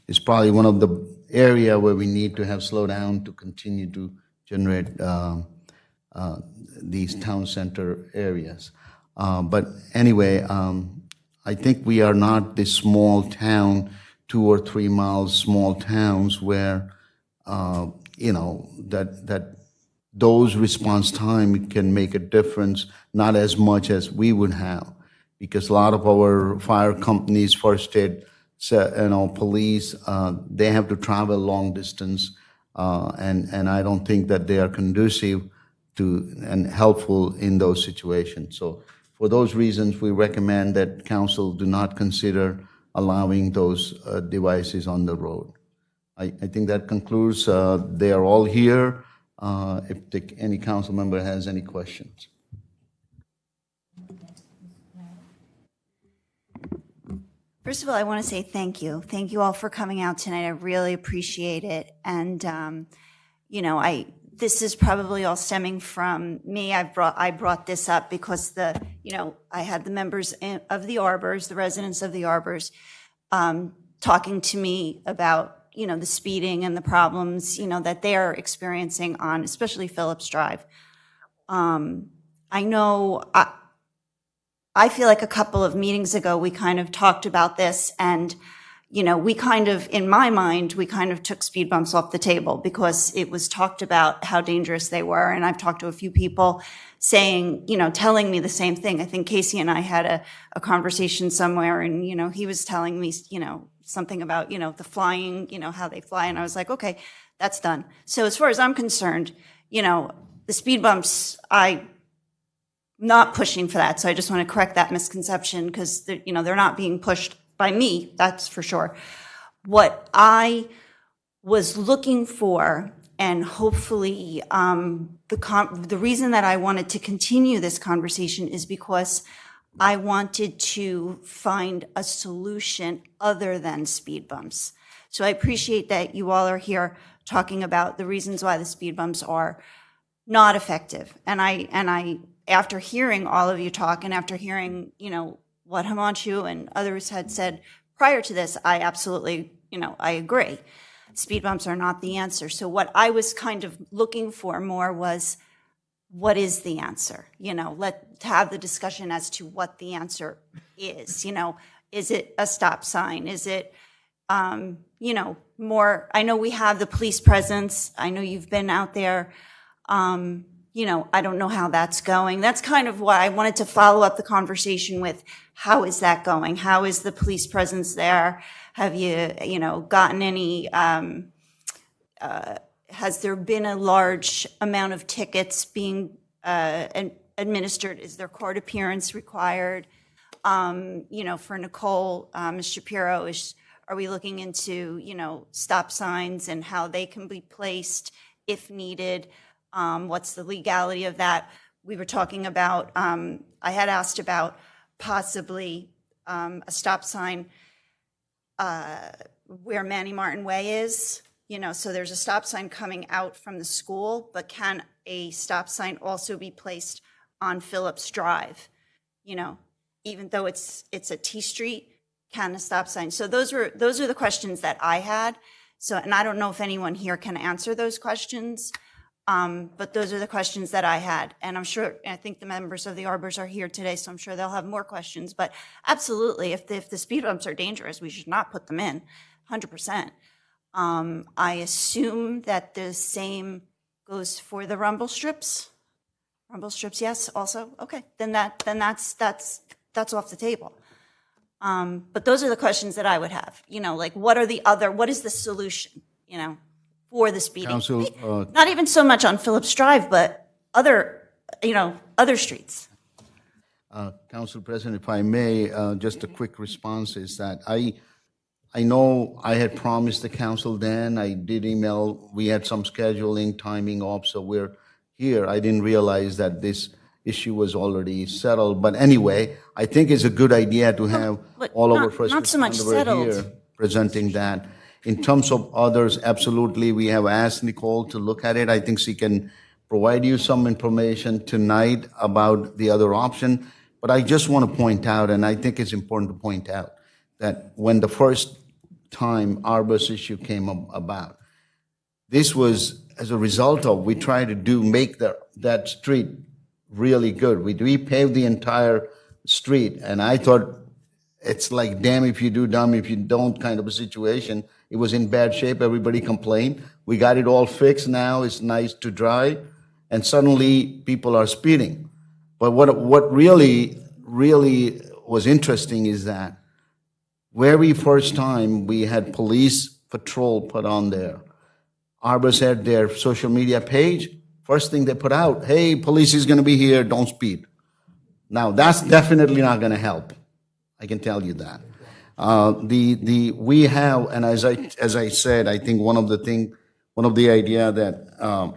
It's probably one of the area where we need to have slow down to continue to generate these town center areas. But anyway, I think we are not this small town, 2 or 3 miles small towns where, that those response time can make a difference, not as much as we would have. Because a lot of our fire companies, first aid, police, they have to travel long distance, and I don't think that they are conducive to and helpful in those situations. So for those reasons, we recommend that council do not consider allowing those devices on the road. I think that concludes. They are all here. If any council member has any questions. First of all, I want to say thank you. Thank you all for coming out tonight. I really appreciate it. And, this is probably all stemming from me. I brought this up because I had the members of the Arbors, the residents of the Arbors, talking to me about, the speeding and the problems, that they're experiencing on, especially Phillips Drive. I feel like a couple of meetings ago, we kind of talked about this and, we kind of, in my mind, we kind of took speed bumps off the table because it was talked about how dangerous they were. And I've talked to a few people saying, telling me the same thing. I think Casey and I had a conversation somewhere and, he was telling me, something about, the flying, how they fly. And I was like, okay, that's done. So as far as I'm concerned, the speed bumps, I'm not pushing for that. So I just want to correct that misconception because, they're not being pushed by me, that's for sure. What I was looking for, and hopefully the reason that I wanted to continue this conversation is because I wanted to find a solution other than speed bumps. So I appreciate that you all are here talking about the reasons why the speed bumps are not effective. And I after hearing all of you talk and after hearing, what Himanshu and others had said prior to this, I absolutely, I agree. Speed bumps are not the answer. So what I was kind of looking for more was, what is the answer? Let's have the discussion as to what the answer is. Is it a stop sign? Is it, more, I know we have the police presence. I know you've been out there. I don't know how that's going. That's kind of why I wanted to follow up the conversation with, how is that going? How is the police presence there? Have you, gotten any, has there been a large amount of tickets being administered? Is there court appearance required? For Nicole, Ms. Shapiro, are we looking into, stop signs and how they can be placed if needed? What's the legality of that? We were talking about, I had asked about possibly a stop sign where Manny Martin Way is, so there's a stop sign coming out from the school, but can a stop sign also be placed on Phillips Drive? Even though it's a T street, can a stop sign? So those are the questions that I had. So, and I don't know if anyone here can answer those questions, but those are the questions that I had. And I think the members of the Arbors are here today, so I'm sure they'll have more questions. But absolutely, if the speed bumps are dangerous, we should not put them in, 100%. I assume that the same goes for the rumble strips. Rumble strips, yes, also? Okay, then that's off the table. But those are the questions that I would have. What is the solution, for the speeding? Council, Not even so much on Phillips Drive, but other streets. Council President, if I may, just a quick response is that I know I had promised the council then, I did email, we had some scheduling, timing off, so we're here. I didn't realize that this issue was already settled. But anyway, I think it's a good idea to have all of our first not so much responders settled. here presenting that. In terms of others, absolutely, we have asked Nicole to look at it. I think she can provide you some information tonight about the other option. But I just want to point out, and I think it's important to point out, that when the first time our bus issue came about, this was as a result of, we tried to make that street really good. We repaved the entire street, and I thought it's like damn if you do, dumb if you don't kind of a situation. It was in bad shape. Everybody complained. We got it all fixed now. It's nice to drive, and suddenly people are speeding. But what really was interesting is that very first time we had police patrol put on there. Arbors had their social media page. First thing they put out, hey, police is going to be here, don't speed. Now, that's definitely not going to help. I can tell you that. We have, and as I said, I think one of the idea that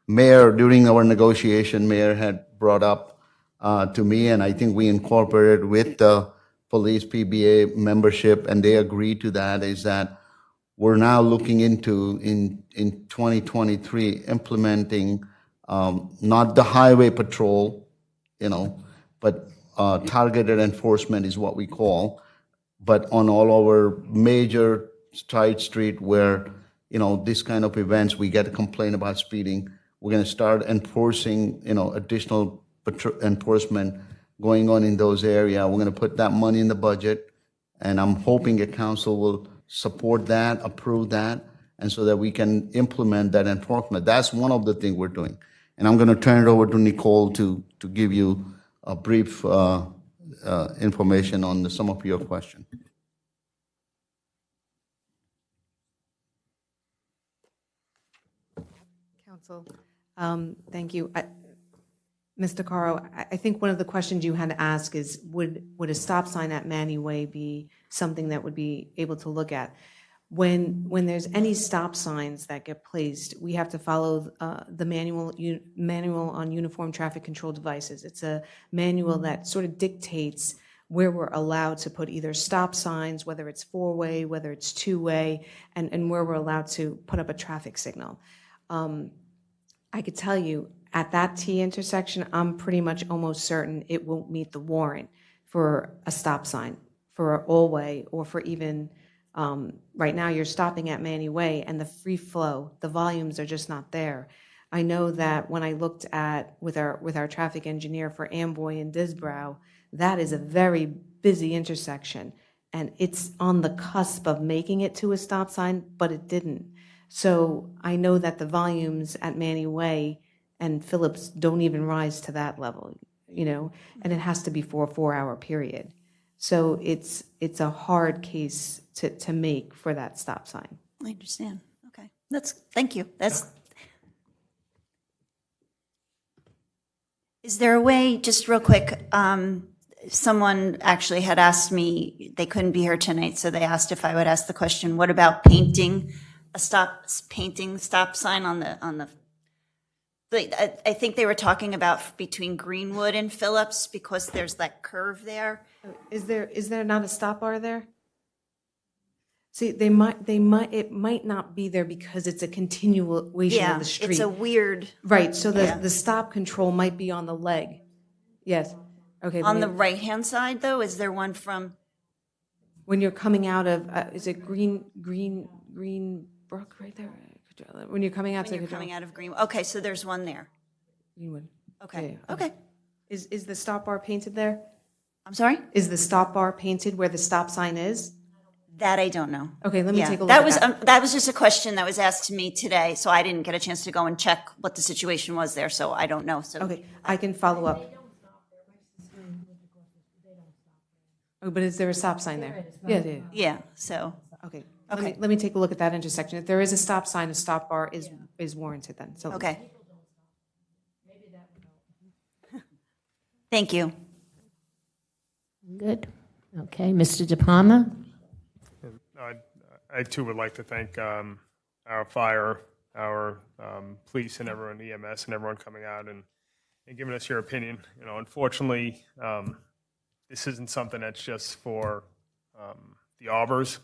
Mayor, during our negotiation, Mayor had brought up to me, and I think we incorporated with the police PBA membership, and they agreed to that, is that we're now looking into, in 2023, implementing not the highway patrol, but targeted enforcement is what we call, but on all our major side street where, this kind of events, we get a complaint about speeding, we're going to start enforcing, additional enforcement going on in those areas. We're going to put that money in the budget, and I'm hoping the council will support that, approve that, and so that we can implement that enforcement. That's one of the things we're doing. And I'm going to turn it over to Nicole to give you a brief information on some of your questions. Council, thank you. Mr. Caro, I think one of the questions you had to ask is, would a stop sign at Manny Way be something that would be able to look at? When there's any stop signs that get placed, we have to follow the manual on uniform traffic control devices. It's a manual that sort of dictates where we're allowed to put either stop signs, whether it's four-way, whether it's two-way, and where we're allowed to put up a traffic signal. I could tell you, at that T intersection, I'm pretty much almost certain it won't meet the warrant for a stop sign, for an all-way, or for even, right now you're stopping at Manny Way and the free flow, the volumes are just not there. I know that when I looked at, with our traffic engineer for Amboy and Disbrow, that is a very busy intersection, and it's on the cusp of making it to a stop sign, but it didn't. So I know that the volumes at Manny Way and Phillips don't even rise to that level, and it has to be for a 4-hour period. So it's a hard case to make for that stop sign. I understand. Okay. Thank you. Is there a way, just real quick, someone actually had asked me, they couldn't be here tonight, so they asked if I would ask the question, what about painting stop sign on the I think they were talking about between Greenwood and Phillips, because there's that curve there. Is there not a stop bar there? See, it might not be there because it's a continuation Yeah, of the street. it's a weird. Right, so Yeah. the stop control might be on the leg. Yes, okay. On the right-hand side, though, is there one from? When you're coming out of, is it Greenbrook right there? When you're coming out to When you're coming out of Green, okay, so there's one there. Greenwood. Okay, Yeah. okay. Is the stop bar painted there? I'm sorry? Is the stop bar painted where the stop sign is? That I don't know. Okay, let me Yeah, take a look that at was, that. that was just a question that was asked to me today, so I didn't get a chance to go and check what the situation was there, so I don't know, so. Okay, I can follow up. Oh, but is there a stop sign there? Yeah. Yeah, so. Okay. Okay. Let me take a look at that intersection. If there is a stop sign, a stop bar is warranted then. So Okay. Thank you. Good. Okay, Mr. De Palma? I too would like to thank our fire, our police, and everyone, EMS, and everyone coming out and giving us your opinion. You know, unfortunately, this isn't something that's just for the arbors.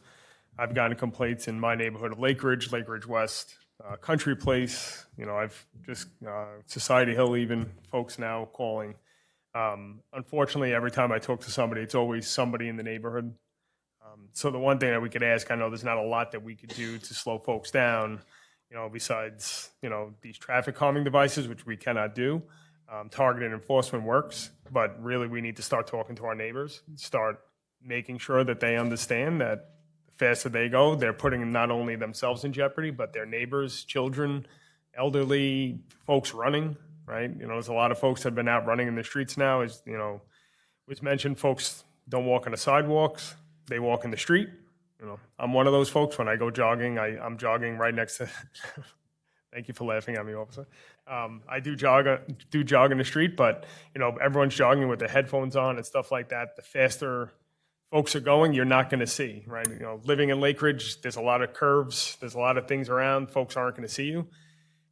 I've gotten complaints in my neighborhood of Lake Ridge West, Country Place. You know, I've just Society Hill, even folks now calling. Unfortunately, every time I talk to somebody, it's always somebody in the neighborhood. So the one thing that we could ask, I know there's not a lot that we could do to slow folks down, you know, besides, you know, these traffic calming devices, which we cannot do. Targeted enforcement works, but really we need to start talking to our neighbors, start making sure that they understand that the faster they go, they're putting not only themselves in jeopardy, but their neighbors, children, elderly, folks running, right? You know, there's a lot of folks that have been out running in the streets now. As, you know, was mentioned, folks don't walk on the sidewalks, they walk in the street. You know, I'm one of those folks. When I go jogging, I'm jogging right next to, thank you for laughing at me, officer. I do jog in the street, but, you know, everyone's jogging with their headphones on and stuff like that. The faster folks are going, you're not going to see, right? You know, living in Lake Ridge, there's a lot of curves, there's a lot of things around, folks aren't going to see you.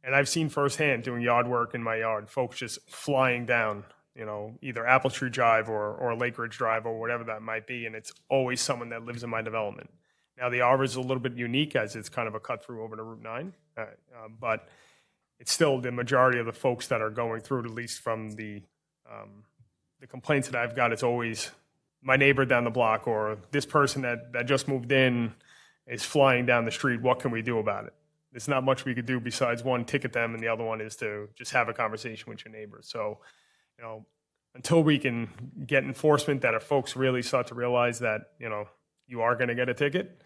And I've seen firsthand doing yard work in my yard, folks just flying down, you know, either Apple Tree Drive or Lake Ridge Drive or whatever that might be, and it's always someone that lives in my development. Now, the arbor is a little bit unique as it's kind of a cut through over to Route 9, but it's still the majority of the folks that are going through it, at least from the complaints that I've got. It's always my neighbor down the block or this person that just moved in is flying down the street. What can we do about it? There's not much we could do besides one, ticket them, and the other one is to just have a conversation with your neighbor. So, you know, until we can get enforcement that if folks really start to realize that, you know, you are going to get a ticket,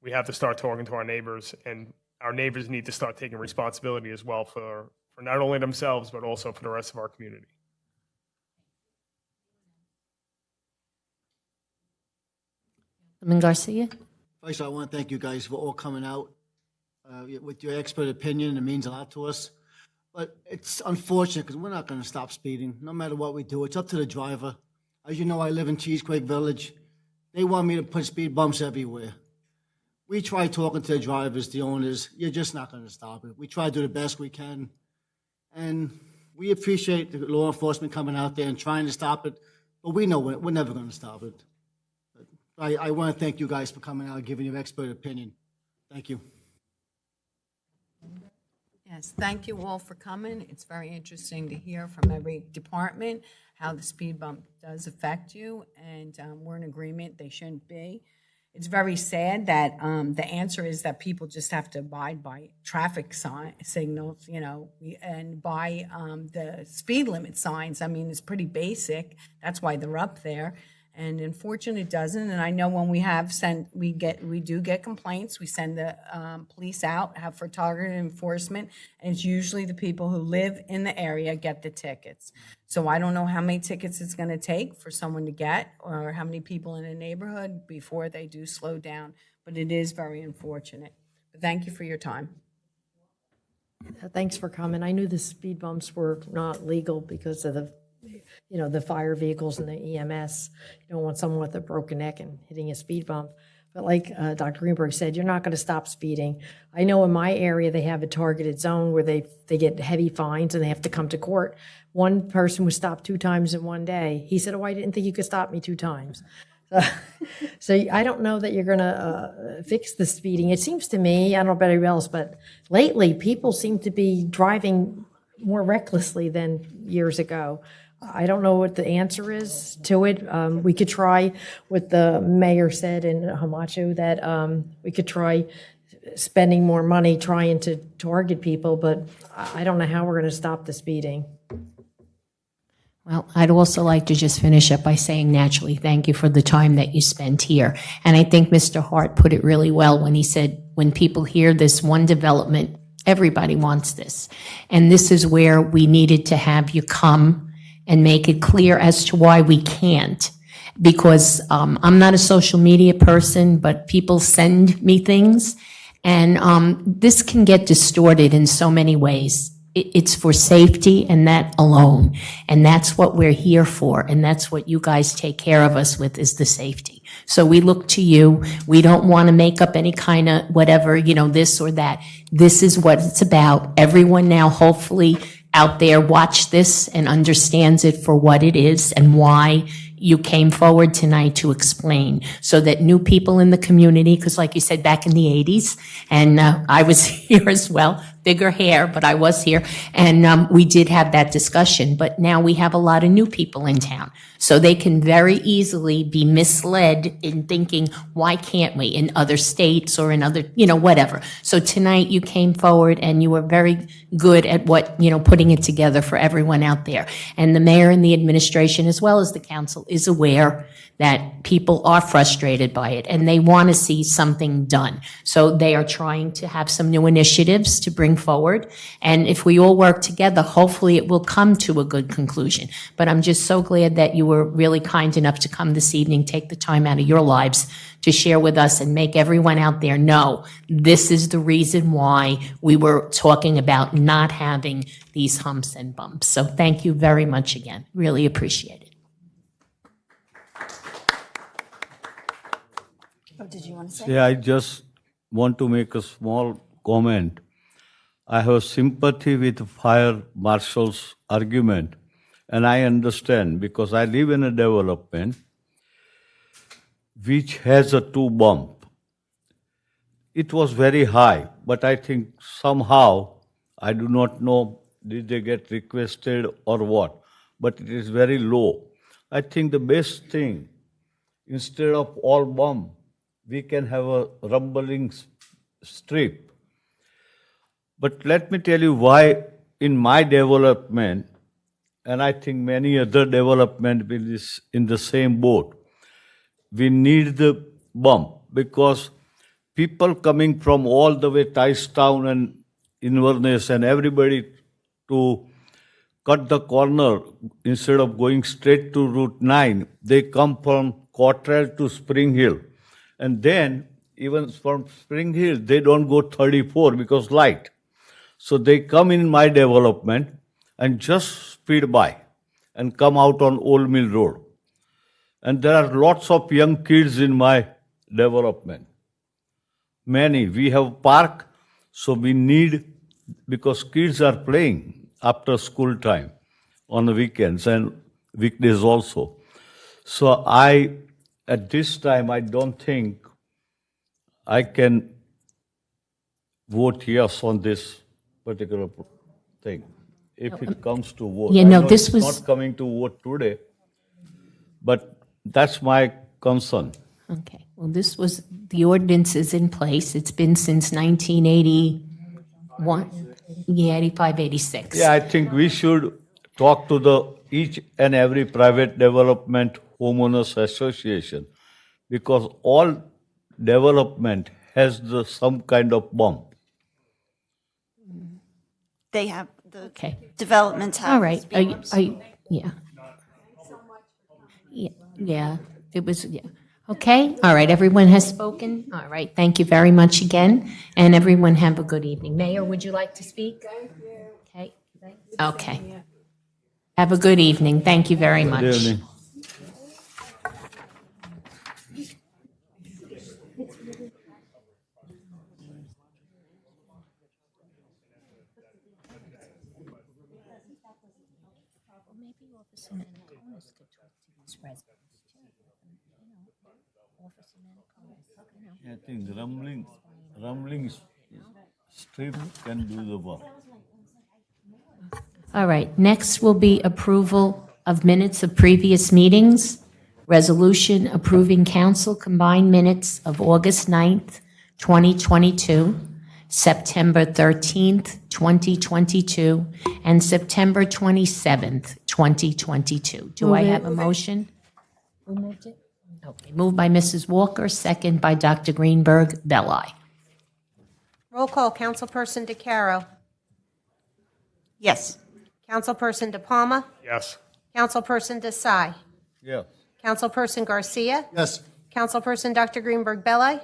we have to start talking to our neighbors, and our neighbors need to start taking responsibility as well for not only themselves, but also for the rest of our community. Councilman Garcia? First, I want to thank you guys for all coming out with your expert opinion. It means a lot to us. But it's unfortunate because we're not going to stop speeding, no matter what we do. It's up to the driver. As you know, I live in Cheesequake Village. They want me to put speed bumps everywhere. We try talking to the drivers, the owners. You're just not going to stop it. We try to do the best we can. And we appreciate the law enforcement coming out there and trying to stop it. But we know we're never going to stop it. But I want to thank you guys for coming out and giving your expert opinion. Thank you. Yes, thank you all for coming. It's very interesting to hear from every department how the speed bump does affect you, and we're in agreement they shouldn't be. It's very sad that the answer is that people just have to abide by traffic signals, you know, and by the speed limit signs. I mean, it's pretty basic. That's why they're up there. And unfortunately, it doesn't. And I know when we do get complaints. We send the police out, have for targeted enforcement, and it's usually the people who live in the area get the tickets. So I don't know how many tickets it's going to take for someone to get, or how many people in a neighborhood before they do slow down. But it is very unfortunate. But thank you for your time. Thanks for coming. I knew the speed bumps were not legal because of the fire vehicles and the EMS. You don't want someone with a broken neck and hitting a speed bump. But like Dr. Greenberg said, you're not going to stop speeding. I know in my area they have a targeted zone where they get heavy fines and they have to come to court. One person was stopped 2 times in one day. He said, "Oh, I didn't think you could stop me 2 times." So I don't know that you're going to fix the speeding. It seems to me, I don't know about anybody else, but lately people seem to be driving more recklessly than years ago. I don't know what the answer is to it. We could try what the mayor said in Hamacho, that we could try spending more money trying to target people, but I don't know how we're going to stop the speeding. Well, I'd also like to just finish up by saying naturally, thank you for the time that you spent here. And I think Mr. Hart put it really well when he said, when people hear this one development, everybody wants this. And this is where we needed to have you come and make it clear as to why we can't. Because I'm not a social media person, but people send me things. And this can get distorted in so many ways. It's for safety and that alone. And that's what we're here for. And that's what you guys take care of us with, is the safety. So we look to you. We don't want to make up any kind of whatever, this or that. This is what it's about. Everyone now, hopefully, out there watch this and understands it for what it is and why you came forward tonight to explain, so that new people in the community, because like you said, back in the 80s, and I was here as well, bigger hair, but I was here, and we did have that discussion. But now we have a lot of new people in town, so they can very easily be misled in thinking, why can't we, in other states or in other, whatever. So tonight you came forward and you were very good at what, putting it together for everyone out there. And the mayor and the administration, as well as the council, is aware that people are frustrated by it and they want to see something done. So they are trying to have some new initiatives to bring forward. And if we all work together, hopefully it will come to a good conclusion. But I'm just so glad that you were really kind enough to come this evening, take the time out of your lives to share with us and make everyone out there know this is the reason why we were talking about not having these humps and bumps. So thank you very much again. Really appreciate it. Oh, did you want to say? Yeah, I just want to make a small comment. I have sympathy with fire marshal's argument, and I understand because I live in a development which has a two bump. It was very high, but I think somehow, I do not know, did they get requested or what, but it is very low. I think the best thing, instead of all bump, we can have a rumbling strip. But let me tell you why in my development, and I think many other development is in the same boat, we need the bump because people coming from all the way Ticetown and Inverness and everybody to cut the corner instead of going straight to Route 9, they come from Cottrell to Spring Hill. And then, even from Spring Hill, they don't go 34 because light. So they come in my development and just speed by and come out on Old Mill Road. And there are lots of young kids in my development. Many. We have park, so we need, because kids are playing after school time on the weekends and weekdays also. So at this time, I don't think I can vote yes on this particular thing. If it comes to vote. Yeah, I no, know this it's was- not coming to vote today, but that's my concern. Okay, well, the ordinance is in place. It's been since 1981, 85, 86. Yeah, I think we should talk to each and every private development homeowners association because all development has some kind of bump. They have, the developments have. All right, speed bumps. yeah. Yeah, it was, yeah. Okay, all right, everyone has spoken. All right, thank you very much again, and everyone have a good evening. Mayor, would you like to speak? Thank you. Okay. Okay. Have a good evening. Thank you very much. Good evening. Maybe Officer Menconis could talk to these residents too. I think rumbling strip can do the work. All right, next will be approval of minutes of previous meetings. Resolution approving council combined minutes of August 9th, 2022, September 13th, 2022, and September 27th, 2022. Do I have a motion? Who moved it? Okay, moved by Mrs. Walker, second by Dr. Greenberg Belli. Roll call, Councilperson DeCaro. Yes. Councilperson De Palma. Yes. Councilperson Desai. Yes. Councilperson Garcia. Yes. Councilperson Dr. Greenberg Belli.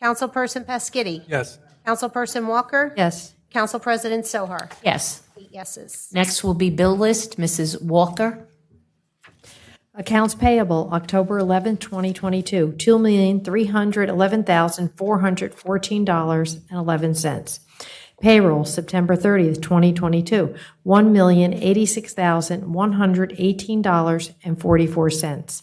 Councilperson Pasquitti. Yes. Councilperson Walker. Yes. Council President Sohar. Yes. 8 yeses. Next will be bill list. Mrs. Walker. Accounts payable, October 11th, 2022, $2,311,414.11. Payroll, September 30th, 2022, $1,086,118.44.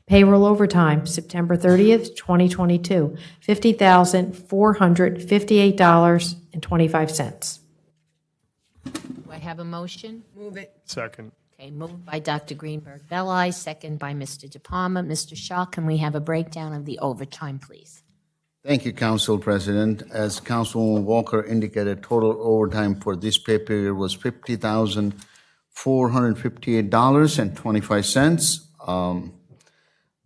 Payroll overtime, September 30th, 2022, $50,458.25. Do I have a motion? Move it. Second. Okay, moved by Dr. Greenberg Belli, second by Mr. De Palma. Mr. Shaw, can we have a breakdown of the overtime, please? Thank you, Council President. As Councilwoman Walker indicated, total overtime for this pay period was $50,458.25.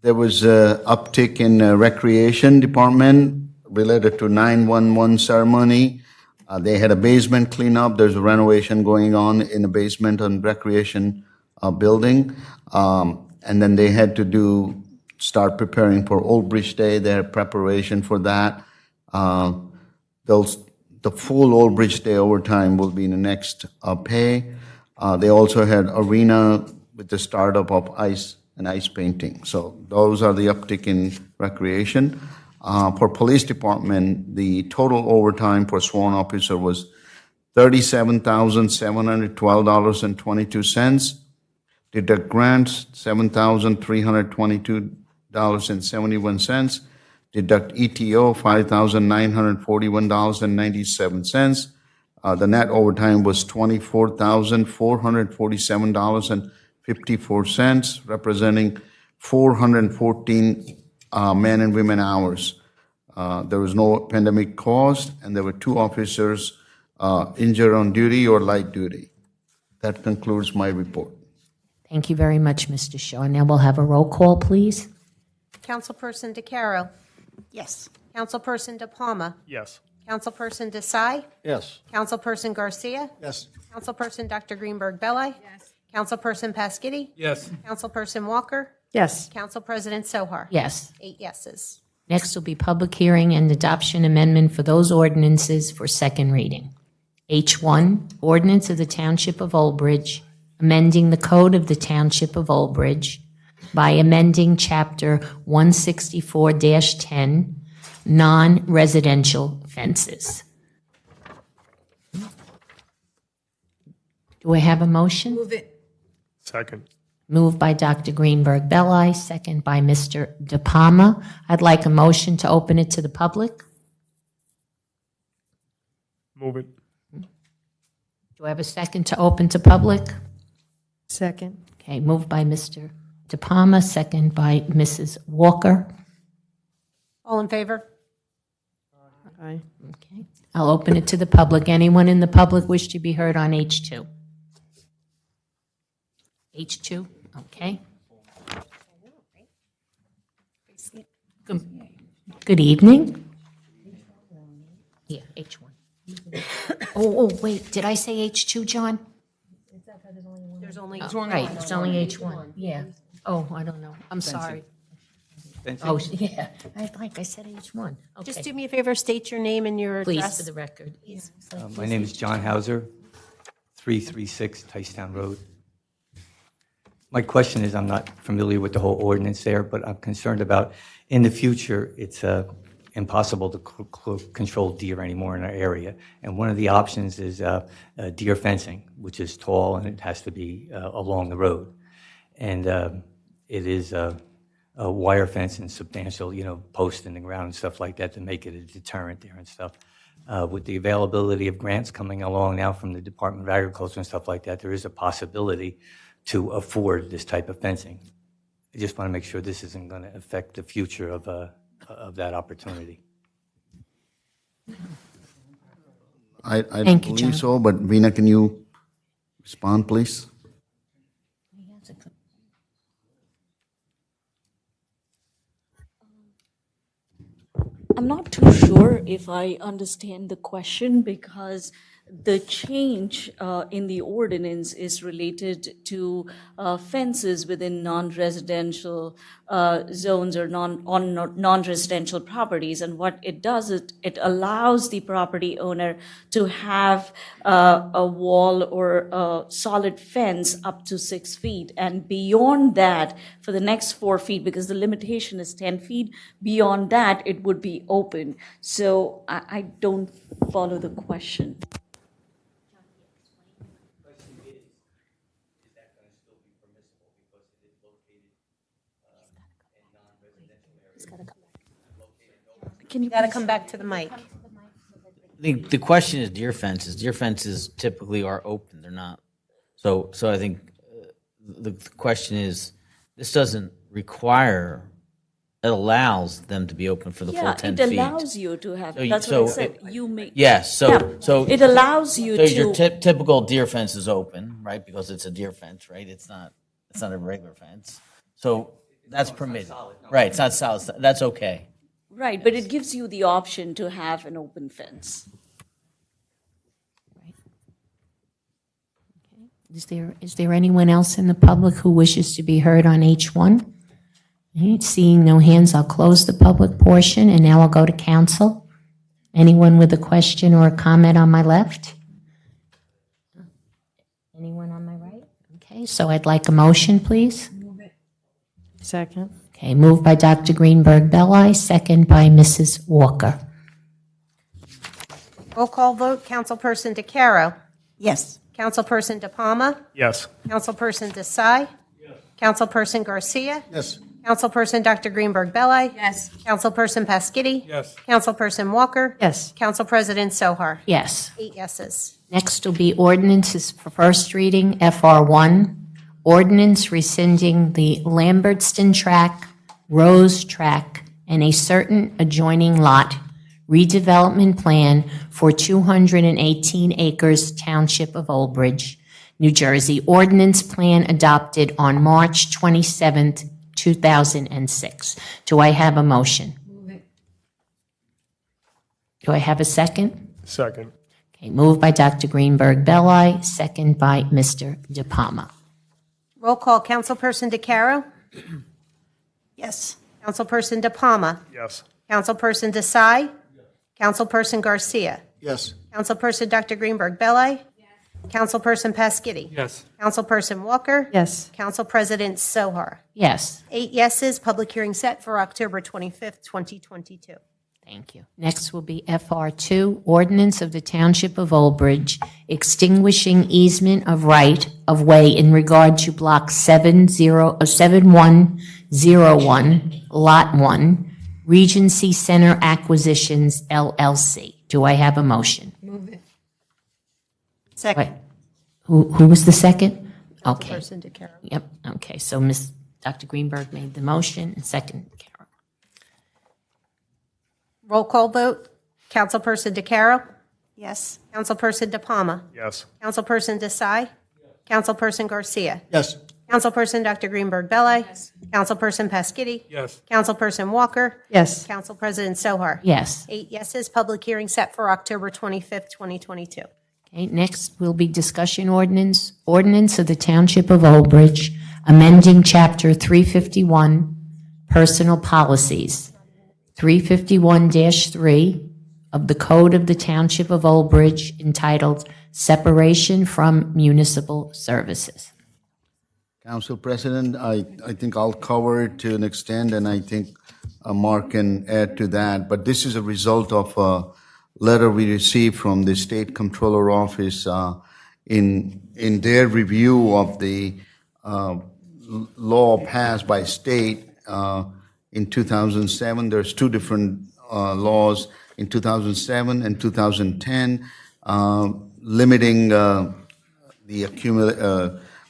There was an uptick in recreation department related to 911 ceremony. They had a basement cleanup. There's a renovation going on in the basement on recreation building. And then they had to start preparing for Old Bridge Day. They had preparation for that. The full Old Bridge Day overtime will be in the next pay. They also had arena with the startup of ice and ice painting. So those are the uptick in recreation. For police department, the total overtime for sworn officer was $37,712.22. Deduct grants, $7,322.71. Deduct ETO, $5,941.97. The net overtime was $24,447.54, representing 414 men and women hours. There was no pandemic caused, and there were 2 officers injured on duty or light duty. That concludes my report. Thank you very much, Mr. Shaw. Now we'll have a roll call, please. Councilperson DeCaro. Yes. Councilperson De Palma. Yes. Councilperson Desai. Yes. Councilperson Garcia. Yes. Councilperson Dr. Greenberg Belli. Yes. Councilperson Pasquitti. Yes. Councilperson Walker. Yes. Council President Sohar. Yes. 8 yeses. Next will be public hearing and adoption amendment for those ordinances for second reading. H1, ordinance of the Township of Old Bridge, amending the code of the Township of Old Bridge by amending Chapter 164-10, non-residential fences. Do I have a motion? Move it. Second. Moved by Dr. Greenberg Belli, second by Mr. De Palma. I'd like a motion to open it to the public. Move it. Do I have a second to open to public? Second. Okay, moved by Mr. De Palma, second by Mrs. Walker. All in favor? Aye. Okay, I'll open it to the public. Anyone in the public wish to be heard on H2? H2, okay. Good evening. Yeah, H1. Oh, wait, did I say H2, John? There's only Right, it's only H1, yeah. Oh, I don't know, I'm sorry. Oh, yeah, I said H1. Just Okay, do me a favor, state your name and your please, address. for the record. My name is John Hauser, 336 Ticetown Road. My question is, I'm not familiar with the whole ordinance there, but I'm concerned about, in the future, it's impossible to control deer anymore in our area. And one of the options is deer fencing, which is tall and it has to be along the road. And it is wire fence and substantial, posts in the ground and stuff like that to make it a deterrent there and stuff. With the availability of grants coming along now from the Department of Agriculture and stuff like that, there is a possibility to afford this type of fencing. I just want to make sure this isn't going to affect the future of that opportunity. I Thank you, John. believe so, but Veena, can you respond, please? I'm not too sure if I understand the question because the change in the ordinance is related to fences within non-residential zones or non-residential properties. And what it does, it allows the property owner to have a wall or a solid fence up to 6 feet. And beyond that, for the next 4 feet, because the limitation is 10 feet, beyond that, it would be open. So I don't follow the question. Can you gotta come back to the mic? The question is deer fences. Deer fences typically are open. They're not. So I think the question is, this doesn't require. It allows them to be open for the full 10 feet. It allows you to have. So That's what I said. You may. Yes. So it allows you to. So your typical deer fence is open, right? Because it's a deer fence, right? It's not a regular fence. So that's permitted, right? It's not solid. That's okay. Right, but it gives you the option to have an open fence. Is there anyone else in the public who wishes to be heard on H1? Okay, seeing no hands, I'll close the public portion, and now I'll go to council. Anyone with a question or a comment on my left? Anyone on my right? Okay, so I'd like a motion, please. Second. Okay, moved by Dr. Greenberg Belli, second by Mrs. Walker. Roll call vote, Councilperson DeCaro. Yes. Councilperson De Palma. Yes. Councilperson Desai. Yes. Councilperson Garcia. Yes. Councilperson Dr. Greenberg Belli. Yes. Councilperson Pasquitti. Yes. Councilperson Walker. Yes. Council President Sohar. Yes. 8 yeses. Next will be ordinances for first reading, FR1. Ordinance rescinding the Lambertston Track, Rose Track, and a certain adjoining lot redevelopment plan for 218 acres, Township of Old Bridge, New Jersey. Ordinance plan adopted on March 27th, 2006. Do I have a motion? Move it. Do I have a second? Second. Okay, moved by Dr. Greenberg Belli, second by Mr. De Palma. Roll call, Councilperson DeCaro. Yes. Councilperson De Palma. Yes. Councilperson Desai. Councilperson Garcia. Yes. Councilperson Dr. Greenberg Belli. Councilperson Pasquitti. Yes. Councilperson Walker. Yes. Council President Sohar. Yes. 8 yeses. Public hearing set for October 25th, 2022. Thank you. Next will be FR2, Ordinance of the Township of Old Bridge, extinguishing easement of right of way in regard to Block 7101, Lot 1, Regency Center Acquisitions, LLC. Do I have a motion? Move it. Second. Wait, who was the second? Okay. Councilperson DeCaro. Yep, okay. So Dr. Greenberg made the motion, and second, Carol. Roll call vote, Councilperson DeCaro. Yes. Councilperson De Palma. Yes. Councilperson Desai. Councilperson Garcia. Yes. Councilperson Dr. Greenberg Belli. Councilperson Pasquitti. Yes. Councilperson Walker. Yes. Council President Sohar. Yes. 8 yeses. Public hearing set for October 25th, 2022. Okay, next will be discussion ordinance of the Township of Old Bridge, amending Chapter 351, Personal Policies, 351-3 of the Code of the Township of Old Bridge, entitled Separation from Municipal Services. Council President, I think I'll cover it to an extent, and I think Mark can add to that. But this is a result of a letter we received from the State Comptroller Office in their review of the law passed by state in 2007. There's two different laws in 2007 and 2010 limiting the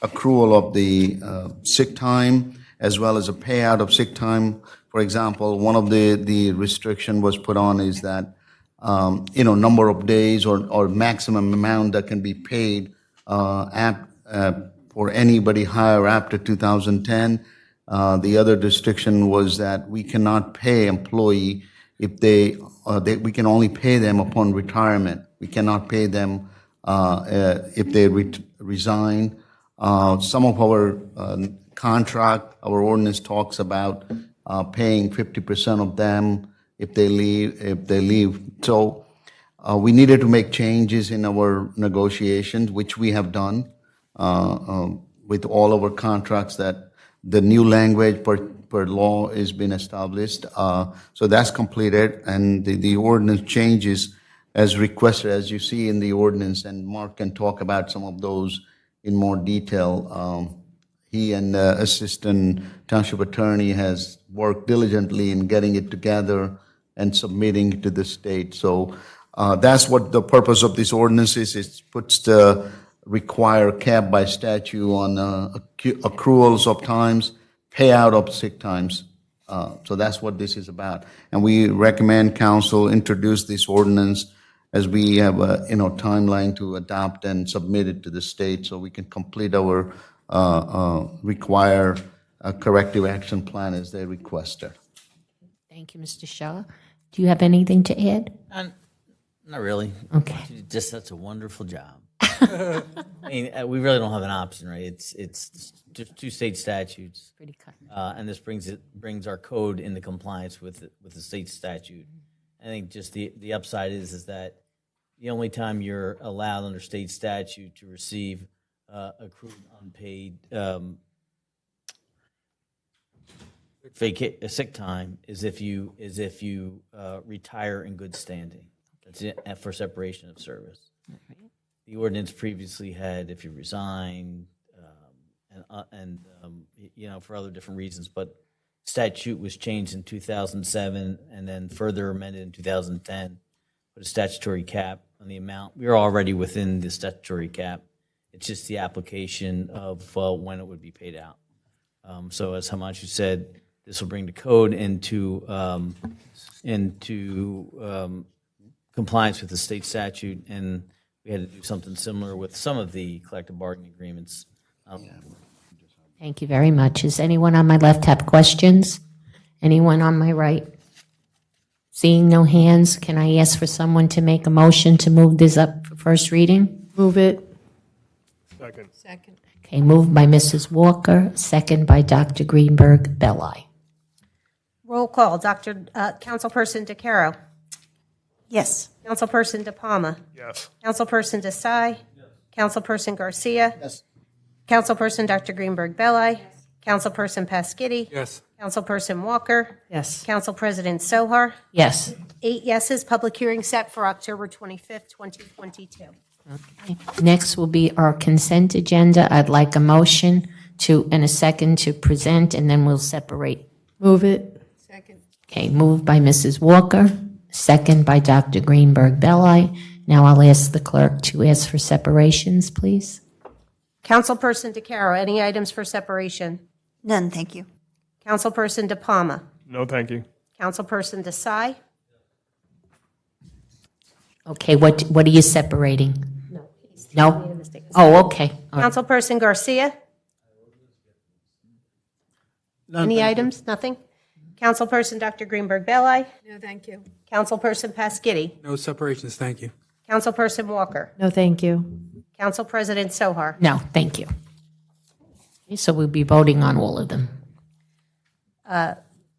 accrual of the sick time as well as a payout of sick time. For example, one of the restriction was put on is that number of days or maximum amount that can be paid for anybody higher after 2010. The other restriction was that we cannot pay employee if we can only pay them upon retirement. We cannot pay them if they resign. Some of our contract, our ordinance talks about paying 50% of them if they leave. So we needed to make changes in our negotiations, which we have done with all of our contracts, that the new language per law has been established. So that's completed, and the ordinance changes as requested, as you see in the ordinance, and Mark can talk about some of those in more detail. He and the Assistant Township Attorney has worked diligently in getting it together and submitting it to the state. So that's what the purpose of this ordinance is. It puts the require cap by statute on accruals of times, payout of sick times. So that's what this is about. And we recommend council introduce this ordinance as we have a timeline to adopt and submit it to the state so we can complete our require corrective action plan as they requested. Thank you, Mr. Shaw. Do you have anything to add? Not really. Okay. She did just such a wonderful job. I mean, we really don't have an option, right? It's just two state statutes. Pretty cut. And this brings our code into compliance with the state statute. I think just the upside is that the only time you're allowed under state statute to receive accrued unpaid sick time is if you retire in good standing. That's it, for separation of service. Right. The ordinance previously had if you resign and for other different reasons, but statute was changed in 2007 and then further amended in 2010. Put a statutory cap on the amount. We are already within the statutory cap. It's just the application of when it would be paid out. So as Himanshu said, this will bring the code into compliance with the state statute, and we had to do something similar with some of the collective bargaining agreements. Thank you very much. Does anyone on my left have questions? Anyone on my right? Seeing no hands, can I ask for someone to make a motion to move this up for first reading? Move it. Second. Second. Okay, moved by Mrs. Walker, second by Dr. Greenberg Belli. Roll call. Councilperson DeCaro. Yes. Councilperson De Palma. Yes. Councilperson Desai. Yes. Councilperson Garcia. Yes. Councilperson Dr. Greenberg Belli. Yes. Councilperson Pasquitti. Yes. Councilperson Walker. Yes. Council President Sohar. Yes. 8 yeses. Public hearing set for October 25th, 2022. Okay. Next will be our consent agenda. I'd like a motion and a second to present, and then we'll separate. Move it. Second. Okay, moved by Mrs. Walker, second by Dr. Greenberg Belli. Now I'll ask the clerk to ask for separations, please. Councilperson DeCaro, any items for separation? None, thank you. Councilperson De Palma. No, thank you. Councilperson Desai. Okay, what are you separating? No? Oh, okay. All right. Councilperson Garcia. Any items? Nothing? Councilperson Dr. Greenberg Belli. No, thank you. Councilperson Pasquitti. No separations, thank you. Councilperson Walker. No, thank you. Council President Sohar. No, thank you. Okay, so we'll be voting on all of them.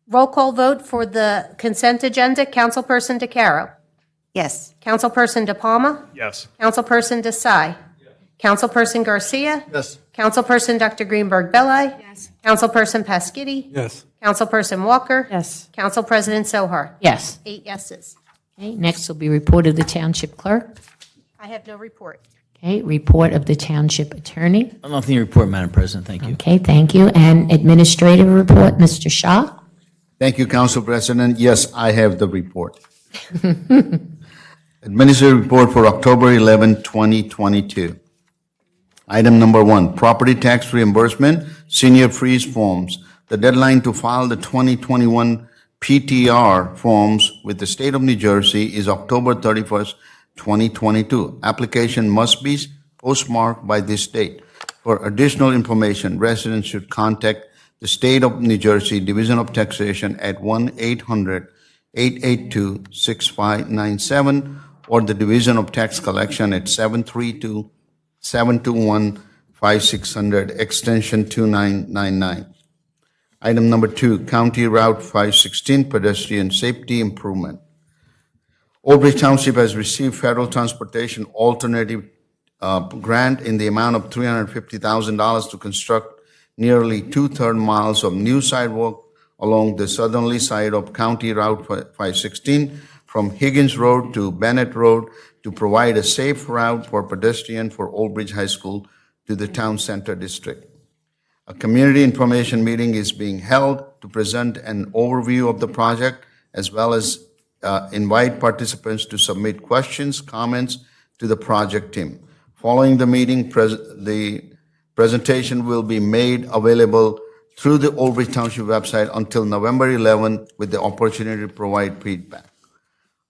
Roll call vote for the consent agenda. Councilperson DeCaro. Yes. Councilperson De Palma. Yes. Councilperson Desai. Yes. Councilperson Garcia. Yes. Councilperson Dr. Greenberg Belli. Yes. Councilperson Pasquitti. Yes. Councilperson Walker. Yes. Council President Sohar. Yes. 8 yeses. Okay, next will be report of the Township Clerk. I have no report. Okay, report of the Township Attorney. Nothing to report, Madam President. Thank you. Okay, thank you. And Administrative report, Mr. Shah. Thank you, Council President. Yes, I have the report. Administrative report for October 11, 2022. Item number 1, property tax reimbursement, senior freeze forms. The deadline to file the 2021 PTR forms with the State of New Jersey is October 31st, 2022. Application must be postmarked by this date. For additional information, residents should contact the State of New Jersey Division of Taxation at 1-800-882-6597 or the Division of Tax Collection at 732-721-5600, extension 2999. Item number 2, County Route 516 pedestrian safety improvement. Old Bridge Township has received federal transportation alternative grant in the amount of $350,000 to construct nearly 2/3 miles of new sidewalk along the southerly side of County Route 516 from Higgins Road to Bennett Road to provide a safe route for pedestrians for Old Bridge High School to the town center district. A community information meeting is being held to present an overview of the project as well as invite participants to submit questions, comments to the project team. Following the meeting, the presentation will be made available through the Old Bridge Township website until November 11 with the opportunity to provide feedback.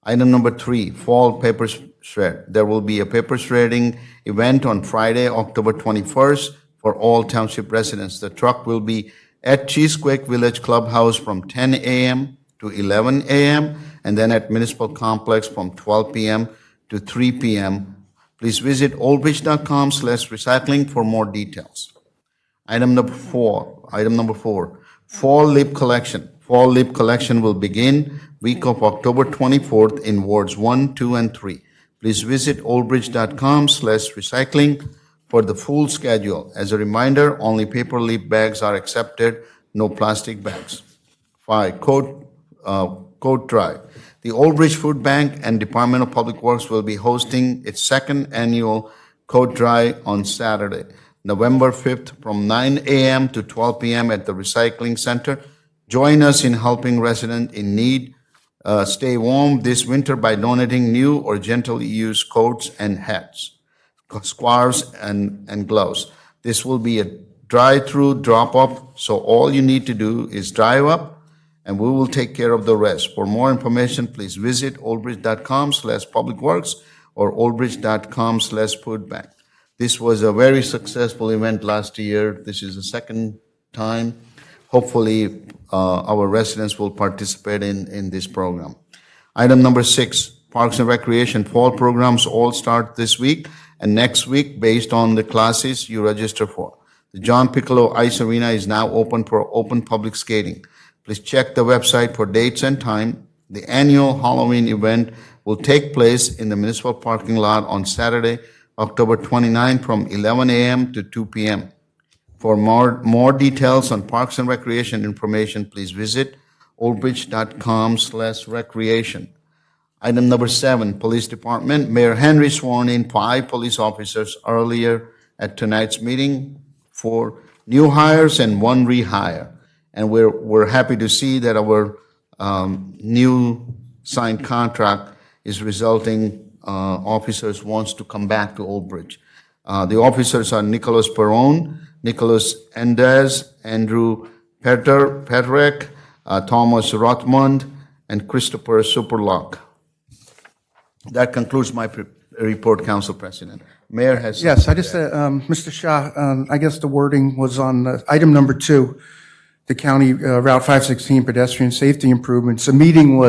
Item number 3, fall paper shred. There will be a paper shredding event on Friday, October 21st for all township residents. The truck will be at Cheesequake Village Clubhouse from 10 a.m. to 11 a.m. and then at Municipal Complex from 12 p.m. to 3 p.m. Please visit oldbridge.com/recycling for more details. Item number four, fall lip collection. Fall lip collection will begin week of October 24th in wards 1, 2, and 3. Please visit oldbridge.com/recycling for the full schedule. As a reminder, only paper lip bags are accepted, no plastic bags. 5, coat drive. The Old Bridge Food Bank and Department of Public Works will be hosting its second annual coat drive on Saturday, November 5th from 9 a.m. to 12 p.m. at the Recycling Center. Join us in helping residents in need stay warm this winter by donating new or gently used coats and hats, scarves, and gloves. This will be a drive-through drop-off, so all you need to do is drive up and we will take care of the rest. For more information, please visit oldbridge.com/publicworks or oldbridge.com/foodbank. This was a very successful event last year. This is the second time. Hopefully, our residents will participate in this program. Item number 6, Parks and Recreation fall programs all start this week and next week based on the classes you register for. The John Piccolo Ice Arena is now open for open public skating. Please check the website for dates and time. The annual Halloween event will take place in the municipal parking lot on Saturday, October 29 from 11 a.m. to 2 p.m. For more details on Parks and Recreation information, please visit oldbridge.com/recreation. Item number 7, Police Department. Mayor Henry sworn in 5 police officers earlier at tonight's meeting, 4 new hires and 1 rehire. And we're happy to see that our new signed contract is resulting officers wants to come back to Old Bridge. The officers are Nicholas Perron, Nicholas Endez, Andrew Petrek, Thomas Rothmund, and Christopher Superlock. That concludes my report, Council President. Mayor has... Yes, I just, Mr. Shah, I guess the wording was on item number 2, the County Route 516 pedestrian safety improvements. A meeting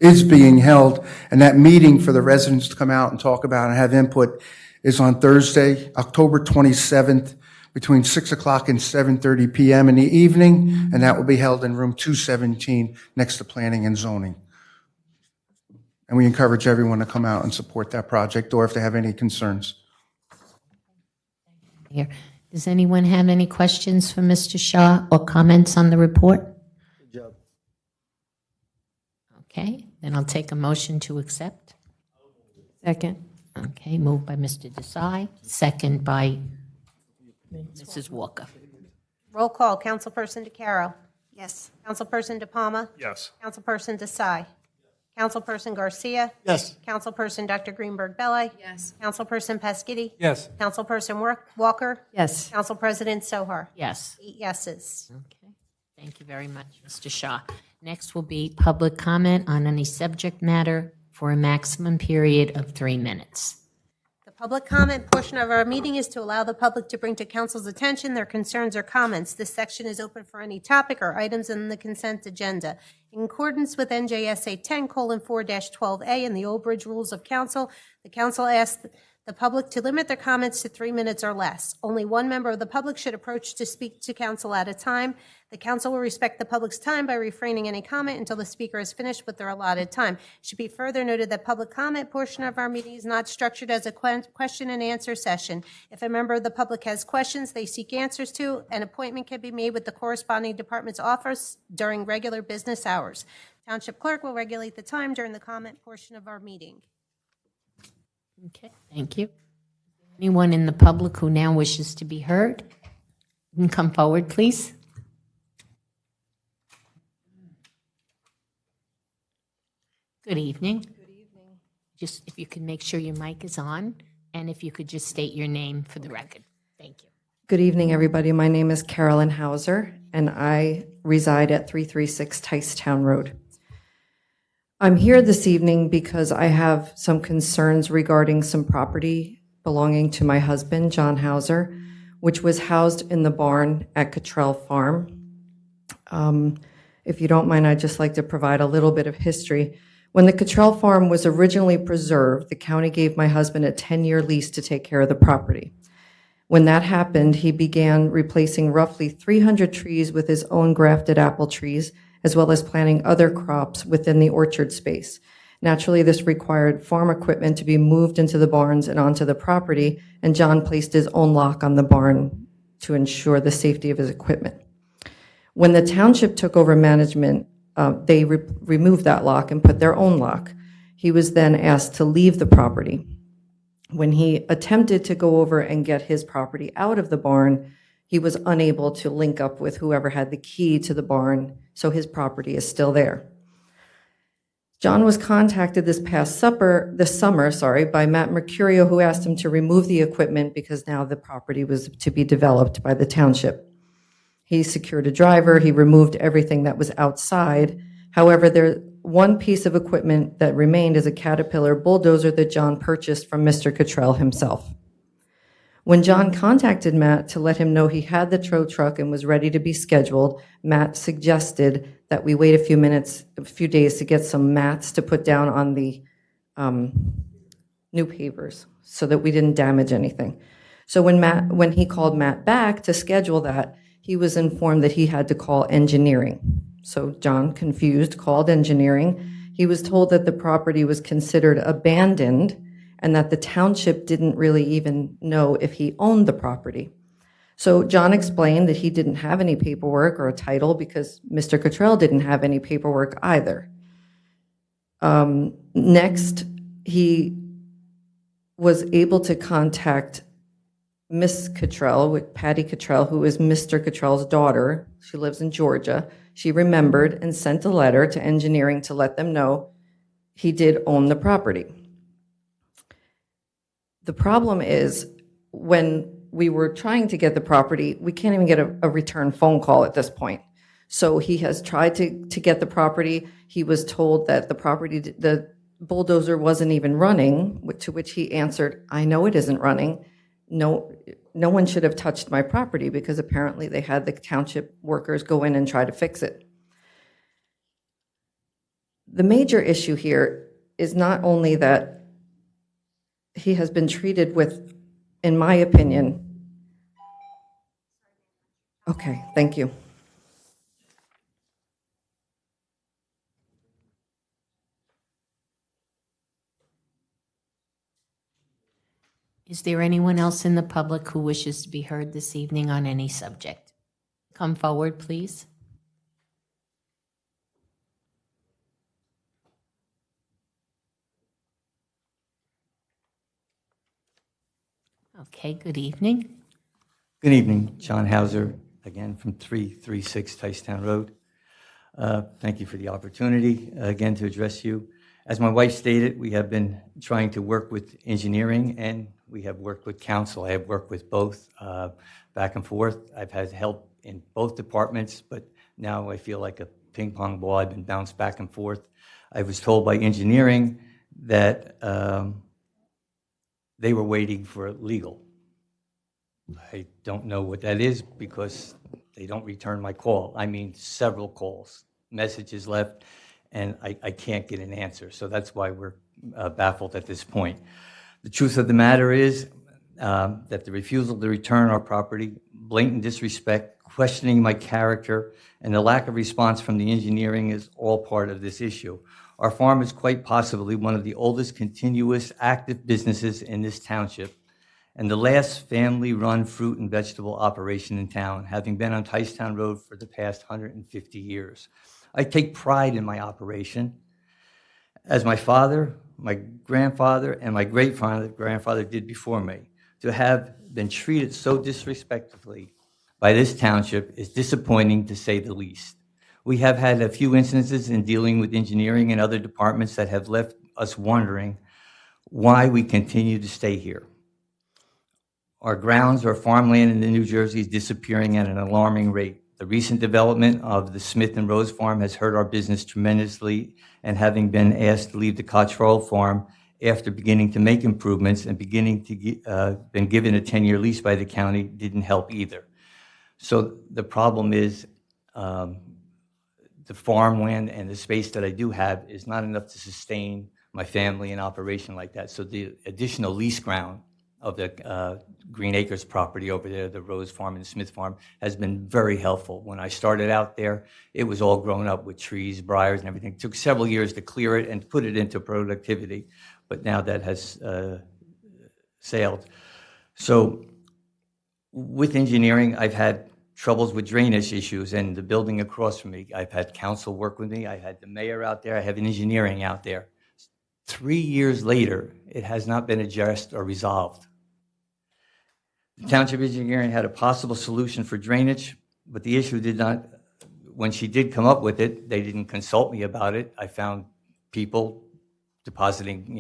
is being held, and that meeting for the residents to come out and talk about and have input is on Thursday, October 27th, between 6 o'clock and 7:30 p.m. in the evening, and that will be held in room 217 next to Planning and Zoning. And we encourage everyone to come out and support that project, or if they have any concerns. Here. Does anyone have any questions for Mr. Shah or comments on the report? Good job. Okay, then I'll take a motion to accept. Second. Okay, moved by Mr. Desai, second by Mrs. Walker. Roll call, Councilperson DeCarro. Yes. Councilperson DePalma. Yes. Councilperson Desai. Councilperson Garcia. Yes. Councilperson Dr. Greenberg Belli. Yes. Councilperson Pasquini. Yes. Councilperson Walker. Yes. Council President Sohar. Yes. 8 yeses. Okay, thank you very much, Mr. Shaw. Next will be public comment on any subject matter for a maximum period of 3 minutes. The public comment portion of our meeting is to allow the public to bring to council's attention their concerns or comments. This section is open for any topic or items in the consent agenda. In accordance with NJSA 10:4-12A and the Old Bridge Rules of Council, the council asks the public to limit their comments to 3 minutes or less. Only one member of the public should approach to speak to council at a time. The council will respect the public's time by refraining any comment until the speaker is finished with their allotted time. It should be further noted that public comment portion of our meeting is not structured as a question and answer session. If a member of the public has questions they seek answers to, an appointment can be made with the corresponding department's office during regular business hours. Township clerk will regulate the time during the comment portion of our meeting. Okay, thank you. Anyone in the public who now wishes to be heard, you can come forward, please. Good evening. Good evening. Just if you could make sure your mic is on, and if you could just state your name for the record. Thank you. Good evening, everybody. My name is Carolyn Hauser, and I reside at 336 Ticetown Road. I'm here this evening because I have some concerns regarding some property belonging to my husband, John Hauser, which was housed in the barn at Cottrell Farm. If you don't mind, I'd just like to provide a little bit of history. When the Cottrell Farm was originally preserved, the county gave my husband a 10-year lease to take care of the property. When that happened, he began replacing roughly 300 trees with his own grafted apple trees, as well as planting other crops within the orchard space. Naturally, this required farm equipment to be moved into the barns and onto the property, and John placed his own lock on the barn to ensure the safety of his equipment. When the township took over management, they removed that lock and put their own lock. He was then asked to leave the property. When he attempted to go over and get his property out of the barn, he was unable to link up with whoever had the key to the barn, so his property is still there. John was contacted this summer, by Matt Mercurio, who asked him to remove the equipment because now the property was to be developed by the township. He secured a driver, he removed everything that was outside. However, one piece of equipment that remained is a Caterpillar bulldozer that John purchased from Mr. Cottrell himself. When John contacted Matt to let him know he had the tow truck and was ready to be scheduled, Matt suggested that we wait a few days to get some mats to put down on the new pavers so that we didn't damage anything. So when he called Matt back to schedule that, he was informed that he had to call engineering. So John, confused, called engineering. He was told that the property was considered abandoned and that the township didn't really even know if he owned the property. So John explained that he didn't have any paperwork or a title because Mr. Cottrell didn't have any paperwork either. Next, he was able to contact Miss Cottrell, Patty Cottrell, who is Mr. Cottrell's daughter. She lives in Georgia. She remembered and sent a letter to engineering to let them know he did own the property. The problem is when we were trying to get the property, we can't even get a return phone call at this point. So he has tried to get the property. He was told that the bulldozer wasn't even running, to which he answered, I know it isn't running. No one should have touched my property because apparently they had the township workers go in and try to fix it. The major issue here is not only that he has been treated with, in my opinion, okay, thank you. Is there anyone else in the public who wishes to be heard this evening on any subject? Come forward, please. Okay, good evening. Good evening, John Hauser, again from 336 Ticetown Road. Thank you for the opportunity again to address you. As my wife stated, we have been trying to work with engineering and we have worked with council. I have worked with both back and forth. I've had help in both departments, but now I feel like a ping pong ball. I've been bounced back and forth. I was told by engineering that they were waiting for legal. I don't know what that is because they don't return my call. I mean, several calls, messages left, and I can't get an answer. So that's why we're baffled at this point. The truth of the matter is that the refusal to return our property, blatant disrespect, questioning my character, and the lack of response from the engineering is all part of this issue. Our farm is quite possibly one of the oldest continuous active businesses in this township and the last family-run fruit and vegetable operation in town, having been on Ticetown Road for the past 150 years. I take pride in my operation, as my father, my grandfather, and my great-grandfather did before me. To have been treated so disrespectfully by this township is disappointing, to say the least. We have had a few instances in dealing with engineering and other departments that have left us wondering why we continue to stay here. Our grounds, our farmland in New Jersey is disappearing at an alarming rate. The recent development of the Smith and Rose Farm has hurt our business tremendously, and having been asked to leave the Cottrell Farm after beginning to make improvements and been given a 10-year lease by the county didn't help either. So the problem is the farmland and the space that I do have is not enough to sustain my family and operation like that. So the additional lease ground of the Green Acres property over there, the Rose Farm and the Smith Farm, has been very helpful. When I started out there, it was all grown up with trees, briars, and everything. It took several years to clear it and put it into productivity, but now that has sailed. So with engineering, I've had troubles with drainage issues and the building across from me. I've had council work with me. I had the mayor out there. I have an engineering out there. 3 years later, it has not been addressed or resolved. The Township Engineering had a possible solution for drainage, but the issue did not, when she did come up with it, they didn't consult me about it. I found people depositing,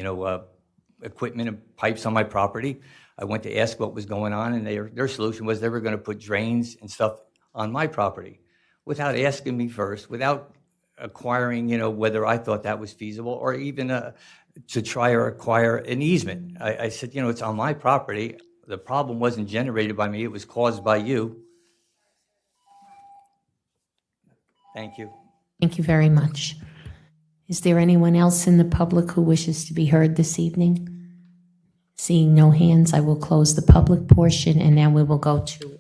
equipment and pipes on my property. I went to ask what was going on, and their solution was they were going to put drains and stuff on my property without asking me first, without acquiring, whether I thought that was feasible, or even to try or acquire an easement. I said, it's on my property. The problem wasn't generated by me. It was caused by you. Thank you. Thank you very much. Is there anyone else in the public who wishes to be heard this evening? Seeing no hands, I will close the public portion, and then we will go to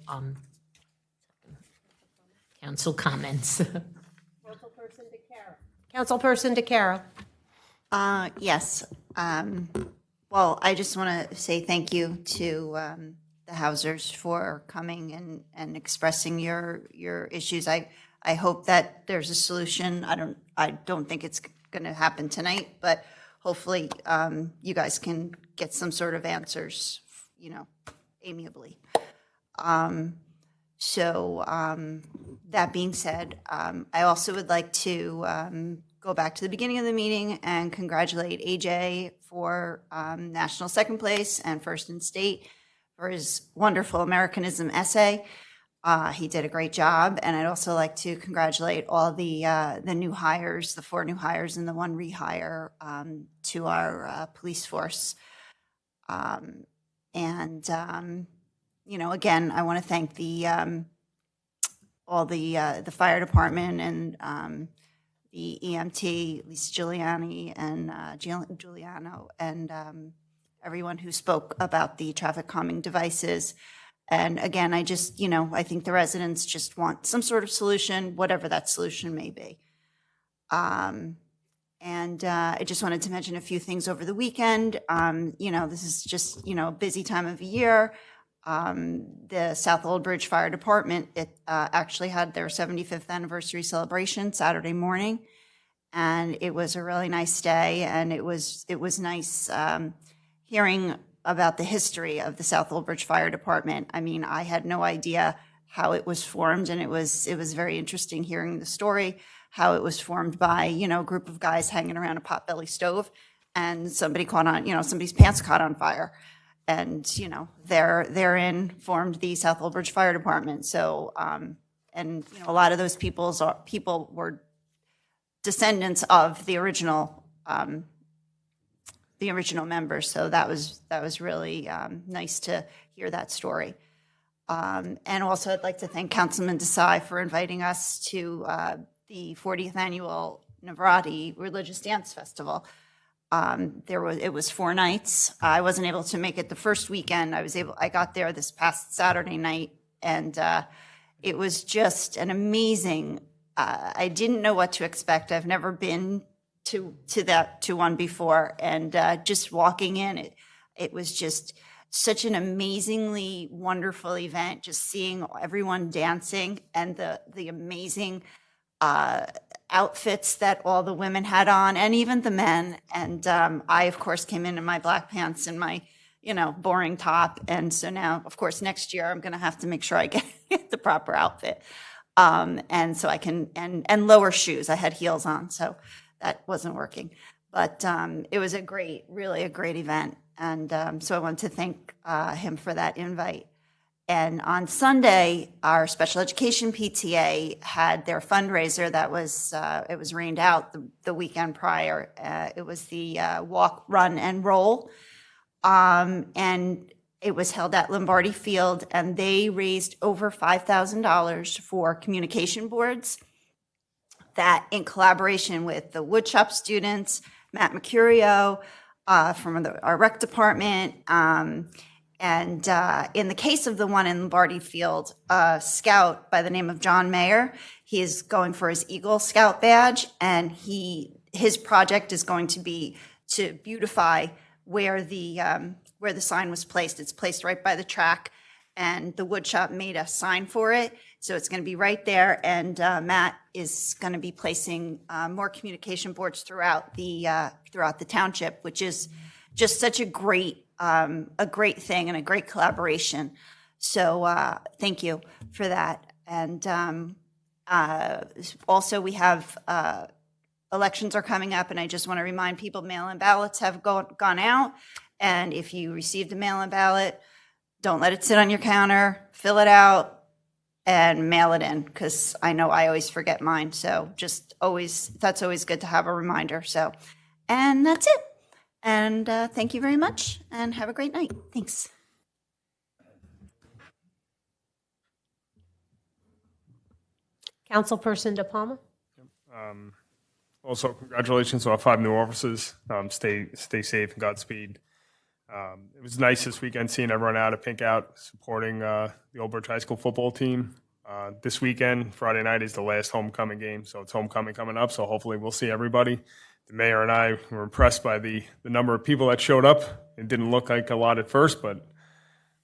council comments. Councilperson DeCaro. Yes. Well, I just want to say thank you to the Hausers for coming and expressing your issues. I hope that there's a solution. I don't think it's going to happen tonight, but hopefully you guys can get some sort of answers, amiably. That being said, I also would like to go back to the beginning of the meeting and congratulate AJ for national second place and first in state for his wonderful Americanism essay. He did a great job, and I'd also like to congratulate all the new hires, the 4 new hires and the 1 rehire to our police force. Again, I want to thank all the fire department and the EMT, Lisa Giuliani and Giuliano, and everyone who spoke about the traffic calming devices. And again, I just, I think the residents just want some sort of solution, whatever that solution may be. I just wanted to mention a few things over the weekend. This is just, a busy time of year. The South Old Bridge Fire Department, it actually had their 75th anniversary celebration Saturday morning, and it was a really nice day, and it was nice hearing about the history of the South Old Bridge Fire Department. I mean, I had no idea how it was formed, and it was very interesting hearing the story, how it was formed by, you know, a group of guys hanging around a potbelly stove, and somebody caught on, you know, somebody's pants caught on fire. And, you know, therein formed the South Old Bridge Fire Department. So, and, you know, a lot of those people were descendants of the original members. So that was really nice to hear that story. And also I'd like to thank Councilman Desai for inviting us to the 40th annual Navratri Religious Dance Festival. It was 4 nights. I wasn't able to make it the first weekend. I got there this past Saturday night, and it was just an amazing, I didn't know what to expect. I've never been to one before, and just walking in, it was just such an amazingly wonderful event, just seeing everyone dancing and the amazing outfits that all the women had on, and even the men. And I, of course, came in my black pants and my, you know, boring top. And so now, of course, next year I'm going to have to make sure I get the proper outfit. And so I can, and lower shoes. I had heels on, so that wasn't working. But it was really a great event. And so I want to thank him for that invite. And on Sunday, our special education PTA had their fundraiser that was, it was rained out the weekend prior. It was the Walk, Run, and Roll. And it was held at Lombardi Field, and they raised over $5,000 for communication boards that, in collaboration with the woodshop students, Matt Mercurio from our rec department, and in the case of the one in Lombardi Field, a scout by the name of John Mayer, he is going for his Eagle Scout badge, and his project is going to be to beautify where the sign was placed. It's placed right by the track, and the woodshop made a sign for it, so it's going to be right there. And Matt is going to be placing more communication boards throughout the township, which is just such a great thing and a great collaboration. So thank you for that. And also we have elections are coming up, and I just want to remind people mail-in ballots have gone out. And if you received a mail-in ballot, don't let it sit on your counter, fill it out and mail it in, because I know I always forget mine. So that's always good to have a reminder. So, and that's it. And thank you very much, and have a great night. Thanks. Councilperson De Palma. Also, congratulations to our 5 new officers. Stay safe and Godspeed. It was nice this weekend seeing everyone out at Pink Out supporting the Old Bridge High School football team. This weekend, Friday night, is the last homecoming game, so it's homecoming coming up, so hopefully we'll see everybody. The mayor and I were impressed by the number of people that showed up. It didn't look like a lot at first, but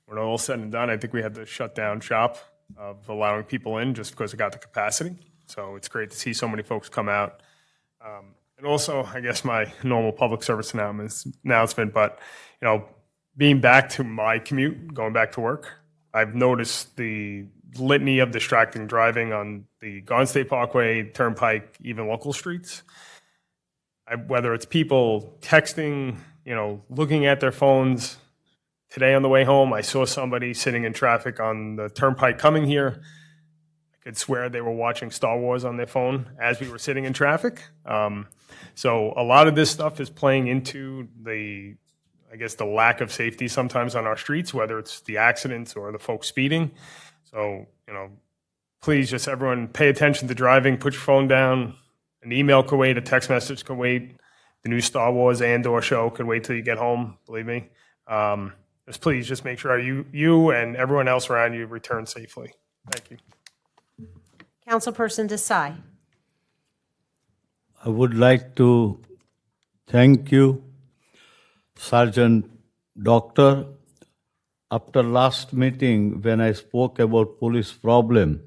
when all said and done, I think we had to shut down shop of allowing people in just because it got the capacity. So it's great to see so many folks come out. And also, I guess my normal public service announcement, but, you know, being back to my commute, going back to work, I've noticed the litany of distracting driving on the Garden State Parkway, Turnpike, even local streets. Whether it's people texting, you know, looking at their phones. Today on the way home, I saw somebody sitting in traffic on the Turnpike coming here. I could swear they were watching Star Wars on their phone as we were sitting in traffic. So a lot of this stuff is playing into the lack of safety sometimes on our streets, whether it's the accidents or the folks speeding. So, you know, please just everyone pay attention to driving, put your phone down. An email could wait, a text message could wait. The new Star Wars Andor show could wait till you get home, believe me. Please just make sure you and everyone else around you return safely. Thank you. Councilperson Desai. I would like to thank you, Sergeant Doctor. After last meeting, when I spoke about police problem,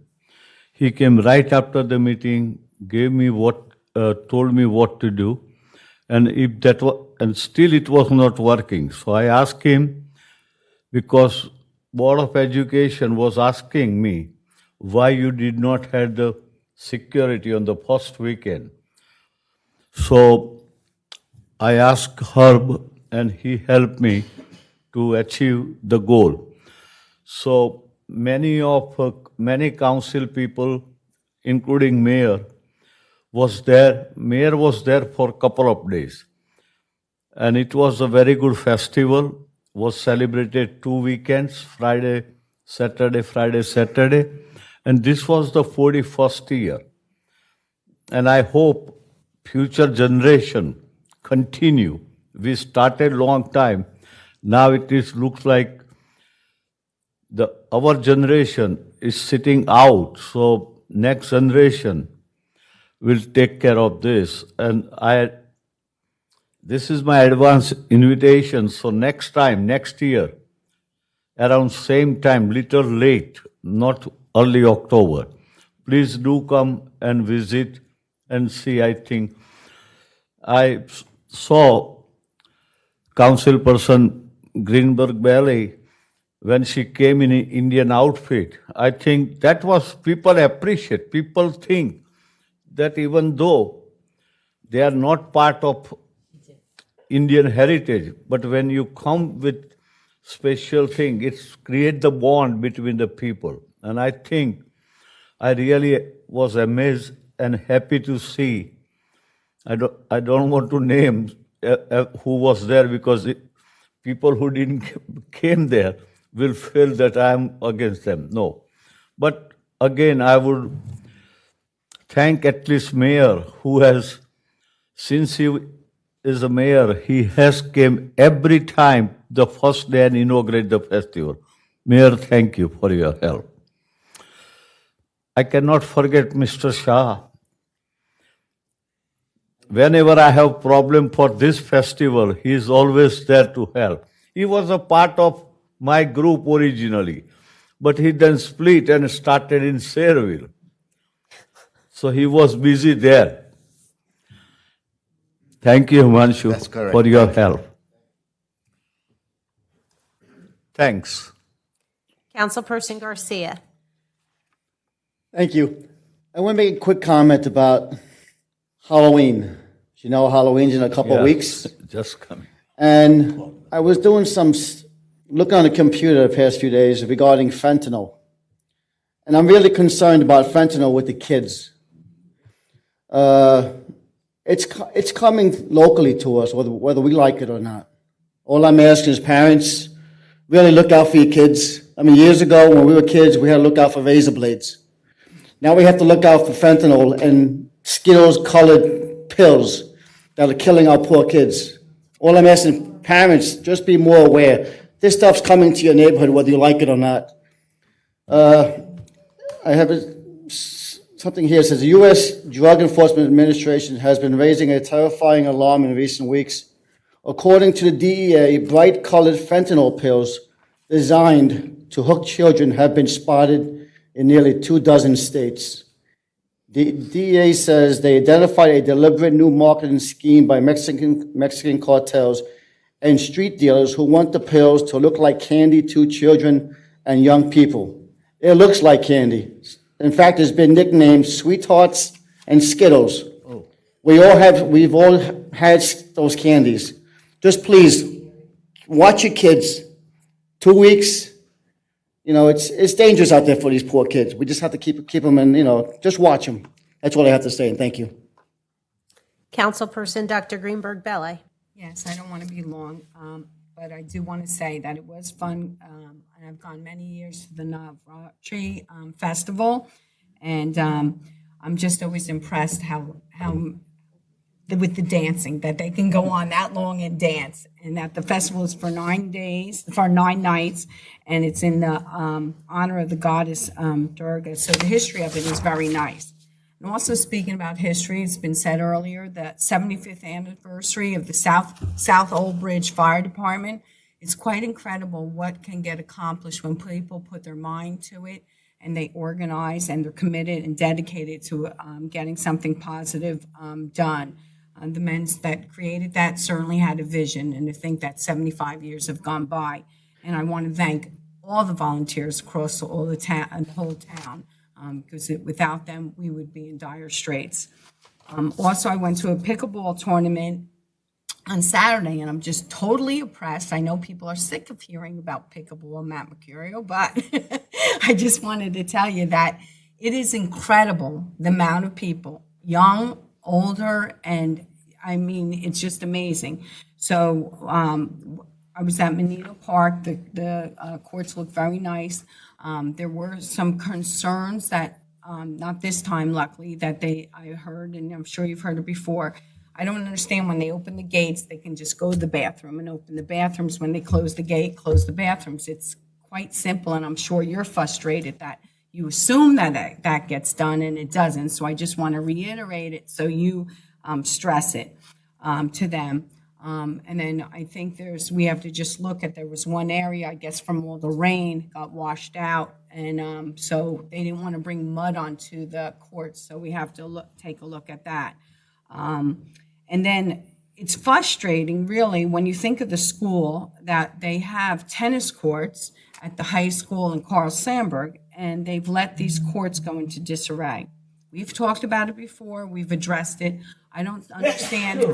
he came right after the meeting, gave me told me what to do, and if that was, and still it was not working. So I asked him because Board of Education was asking me why you did not have the security on the first weekend. So I asked Herb, and he helped me to achieve the goal. So many council people, including mayor, was there. Mayor was there for a couple of days, and it was a very good festival. Was celebrated 2 weekends, Friday, Saturday, and this was the 41st year. And I hope future generation continue. We started long time. Now looks like our generation is sitting out. So next generation will take care of this. And this is my advance invitation. So next year, around same time, little late, not early October, please do come and visit and see. I think I saw Councilperson Greenberg Bailey when she came in an Indian outfit. I think that was, people appreciate, people think that even though they are not part of Indian heritage, but when you come with special thing, it's create the bond between the people. And I think I really was amazed and happy to see. I don't want to name who was there, because people who didn't came there will feel that I'm against them. No. But again, I would thank at least mayor who has, since he is a mayor, he has came every time the first day and inaugurate the festival. Mayor, thank you for your help. I cannot forget Mr. Shah. Whenever I have problem for this festival, he is always there to help. He was a part of my group originally, but he then split and started in Sayreville. So he was busy there. Thank you, Himanshu, for your help. Thanks. Councilperson Garcia. Thank you. I want to make a quick comment about Halloween. You know, Halloween's in a couple of weeks. Just coming. And I was doing some look on the computer the past few days regarding fentanyl. And I'm really concerned about fentanyl with the kids. It's coming locally to us, whether we like it or not. All I'm asking is parents, really look out for your kids. I mean, years ago when we were kids, we had to look out for razor blades. Now we have to look out for fentanyl and Skittles-colored pills that are killing our poor kids. All I'm asking parents, just be more aware. This stuff's coming to your neighborhood, whether you like it or not. I have something here that says the U.S. Drug Enforcement Administration has been raising a terrifying alarm in recent weeks. According to the DEA, bright-colored fentanyl pills designed to hook children have been spotted in nearly 24 states. The DEA says they identified a deliberate new marketing scheme by Mexican cartels and street dealers who want the pills to look like candy to children and young people. It looks like candy. In fact, it's been nicknamed Sweethearts and Skittles. Oh. We've all had those candies. Just please, watch your kids. 2 weeks, you know, it's dangerous out there for these poor kids. We just have to keep them in, just watch them. That's all I have to say, and thank you. Councilperson Dr. Greenberg Belli. Yes, I don't want to be long, but I do want to say that it was fun. And I've gone many years to the Navratri Festival, and I'm just always impressed how with the dancing, that they can go on that long and dance, and that the festival is for 9 days, for 9 nights, and it's in the honor of the goddess Durga. So the history of it is very nice. And also speaking about history, it's been said earlier that 75th anniversary of the South Old Bridge Fire Department. It's quite incredible what can get accomplished when people put their mind to it and they organize and they're committed and dedicated to getting something positive done. The men that created that certainly had a vision, and to think that 75 years have gone by And I want to thank all the volunteers across all the town, the whole town, because without them, we would be in dire straits. Also, I went to a pickleball tournament on Saturday, and I'm just totally impressed. I know people are sick of hearing about pickleball, Matt Mercurio, but I just wanted to tell you that it is incredible the amount of people, young, older, and I mean, it's just amazing. So I was at Menino Park. The courts look very nice. There were some concerns that, not this time, luckily, that I heard, and I'm sure you've heard it before. I don't understand when they open the gates, they can just go to the bathroom and open the bathrooms. When they close the gate, close the bathrooms. It's quite simple, and I'm sure you're frustrated that you assume that that gets done and it doesn't. So I just want to reiterate it so you stress it to them. And then I think we have to just look at, there was one area, I guess from all the rain, got washed out. And so they didn't want to bring mud onto the courts. So we have to take a look at that. And then it's frustrating, really, when you think of the school, that they have tennis courts at the high school in Carl Sandburg, and they've let these courts go into disarray. We've talked about it before. We've addressed it. I don't understand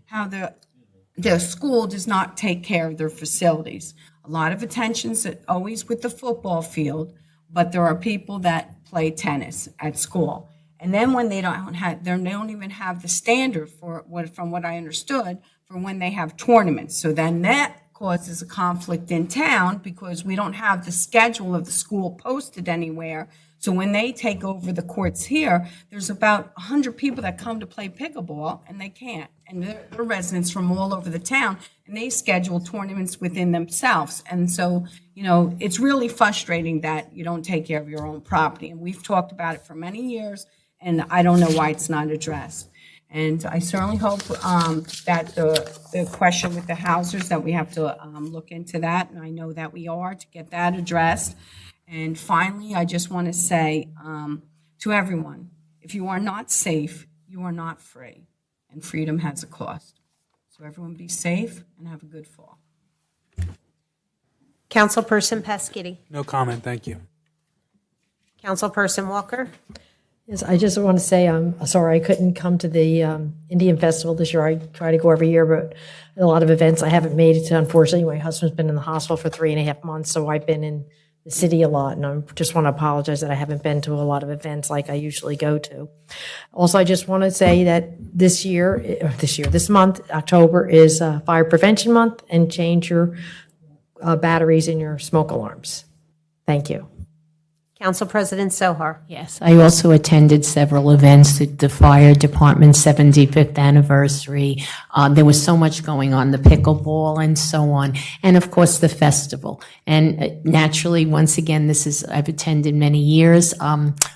how the school does not take care of their facilities. A lot of attention's always with the football field, but there are people that play tennis at school. And then when they don't even have the standard from what I understood, for when they have tournaments. So then that causes a conflict in town because we don't have the schedule of the school posted anywhere. So when they take over the courts here, there's about 100 people that come to play pickleball, and they can't. And they're residents from all over the town, and they schedule tournaments within themselves. And so, it's really frustrating that you don't take care of your own property. And we've talked about it for many years, and I don't know why it's not addressed. And I certainly hope that the question with the housers, that we have to look into that, and I know that we are, to get that addressed. And finally, I just want to say to everyone, if you are not safe, you are not free, and freedom has a cost. So everyone be safe and have a good fall. Councilperson Pasquini. No comment, thank you. Councilperson Walker. Yes, I just want to say I'm sorry I couldn't come to the Indian Festival this year. I try to go every year, but a lot of events I haven't made it to. Unfortunately, my husband's been in the hospital for 3.5 months, so I've been in the city a lot, and I just want to apologize that I haven't been to a lot of events like I usually go to. Also, I just want to say that this month, October, is Fire Prevention Month, and change your batteries in your smoke alarms. Thank you. Council President Sohar. Yes, I also attended several events at the fire department's 75th anniversary. There was so much going on, the pickleball and so on, and of course the festival. And naturally, once again, I've attended many years.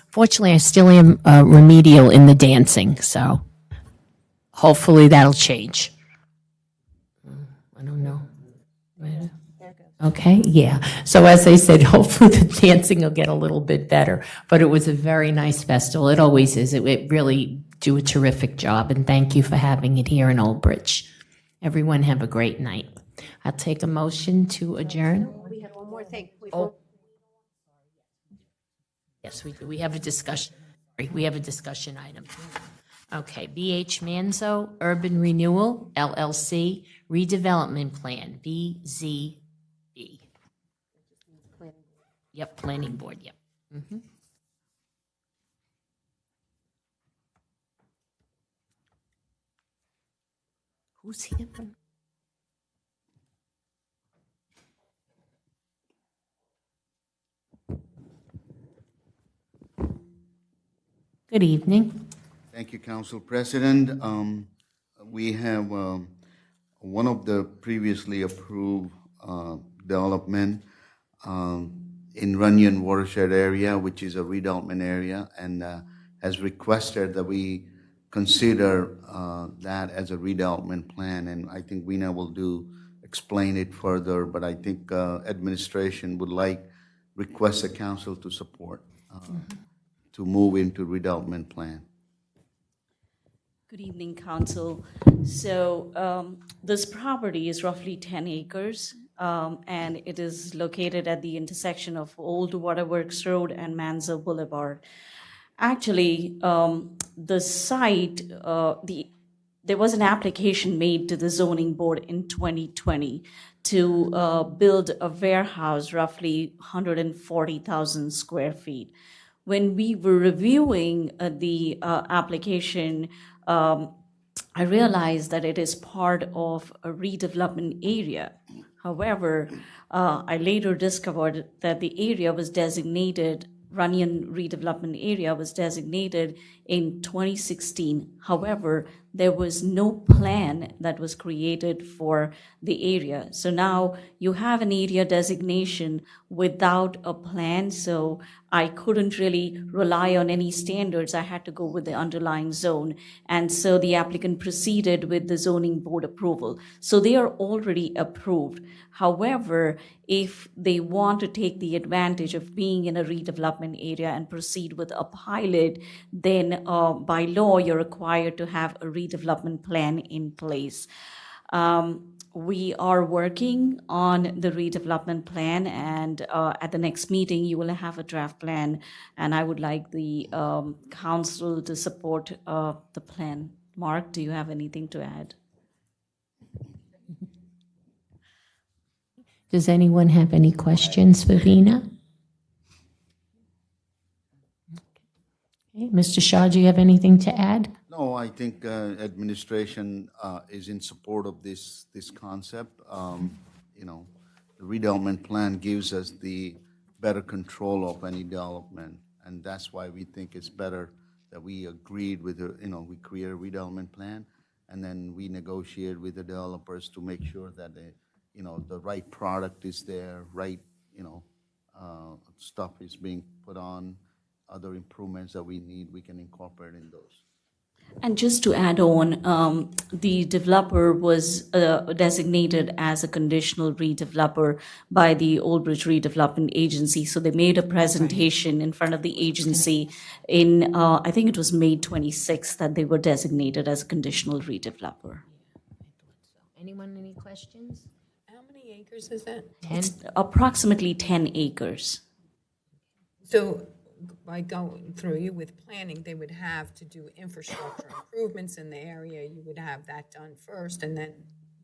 Fortunately, I still am remedial in the dancing, so hopefully that'll change. I don't know. Okay, yeah. So as I said, hopefully the dancing will get a little bit better. But it was a very nice festival. It always is. It really do a terrific job. And thank you for having it here in Old Bridge. Everyone have a great night. I'll take a motion to adjourn. We have one more thing. Yes, we do. We have a discussion. We have a discussion item. Okay, BH Manzo Urban Renewal, LLC, Redevelopment Plan, BZB. Yep, Planning Board, yep. Who's here from? Good evening. Thank you, Council President. We have one of the previously approved development in Runyon watershed area, which is a redevelopment area, and has requested that we consider that as a redevelopment plan. And I think Weena will explain it further, but I think administration would request the council to support to move into redevelopment plan. Good evening, Council. So this property is roughly 10 acres. and it is located at the intersection of Old Waterworks Road and Manza Boulevard. Actually, the site, there was an application made to the zoning board in 2020 to build a warehouse roughly 140,000 square feet. When we were reviewing the application, I realized that it is part of a redevelopment area. However, I later discovered that the area was designated, Runyon redevelopment area was designated in 2016. However, there was no plan that was created for the area. So now you have an area designation without a plan, so I couldn't really rely on any standards. I had to go with the underlying zone. And so the applicant proceeded with the zoning board approval. So they are already approved. However, if they want to take the advantage of being in a redevelopment area and proceed with a pilot, then by law, you're required to have a redevelopment plan in place. We are working on the redevelopment plan, and at the next meeting, you will have a draft plan, and I would like the council to support the plan. Mark, do you have anything to add? Does anyone have any questions for Vina? Okay. Mr. Shaw, do you have anything to add? No, I think administration is in support of this concept. You know, the redevelopment plan gives us the better control of any development, and that's why we think it's better that we agreed with we create a redevelopment plan, and then we negotiate with the developers to make sure that the right product is there, right stuff is being put on, other improvements that we need, we can incorporate in those. And just to add on, the developer was designated as a conditional redeveloper by the Old Bridge Redevelopment Agency. So they made a presentation in front of the agency in, I think it was May 26th, that they were designated as a conditional redeveloper. Anyone, any questions? How many acres is that? 10? It's approximately 10 acres. So by going through you with planning, they would have to do infrastructure improvements in the area. You would have that done first and then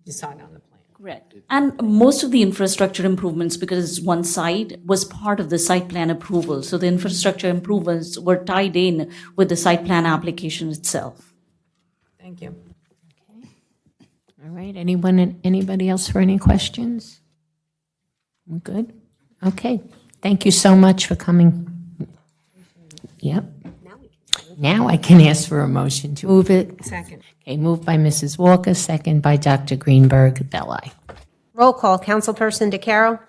decide on the plan. Correct. And most of the infrastructure improvements, because it's one site, was part of the site plan approval. So the infrastructure improvements were tied in with the site plan application itself. Thank you. Okay. All right. Anybody else for any questions? We're good? Okay. Thank you so much for coming. Yep. Now I can ask for a motion to move it. Second. Okay, moved by Mrs. Walker, second by Dr. Greenberg Belli. Roll call. Councilperson DeCarroll?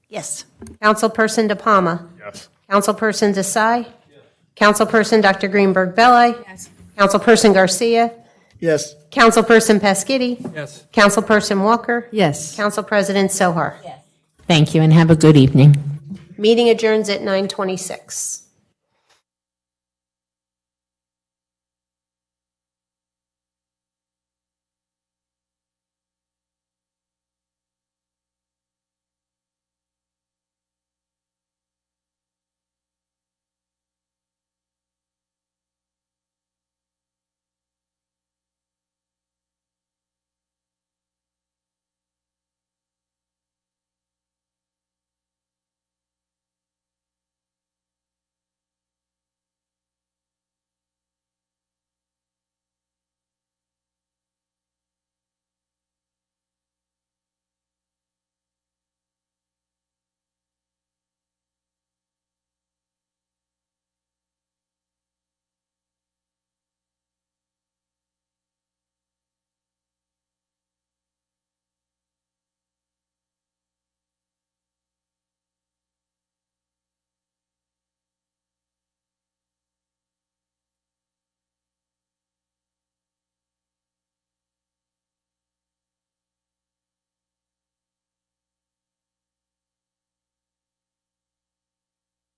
Yes. Councilperson De Palma? Yes. Councilperson Desai? Yes. Councilperson Dr. Greenberg Belli? Yes. Councilperson Garcia? Yes. Councilperson Pasquitti? Yes. Councilperson Walker? Yes. Council President Sohar? Thank you and have a good evening. Meeting adjourns at 9:26.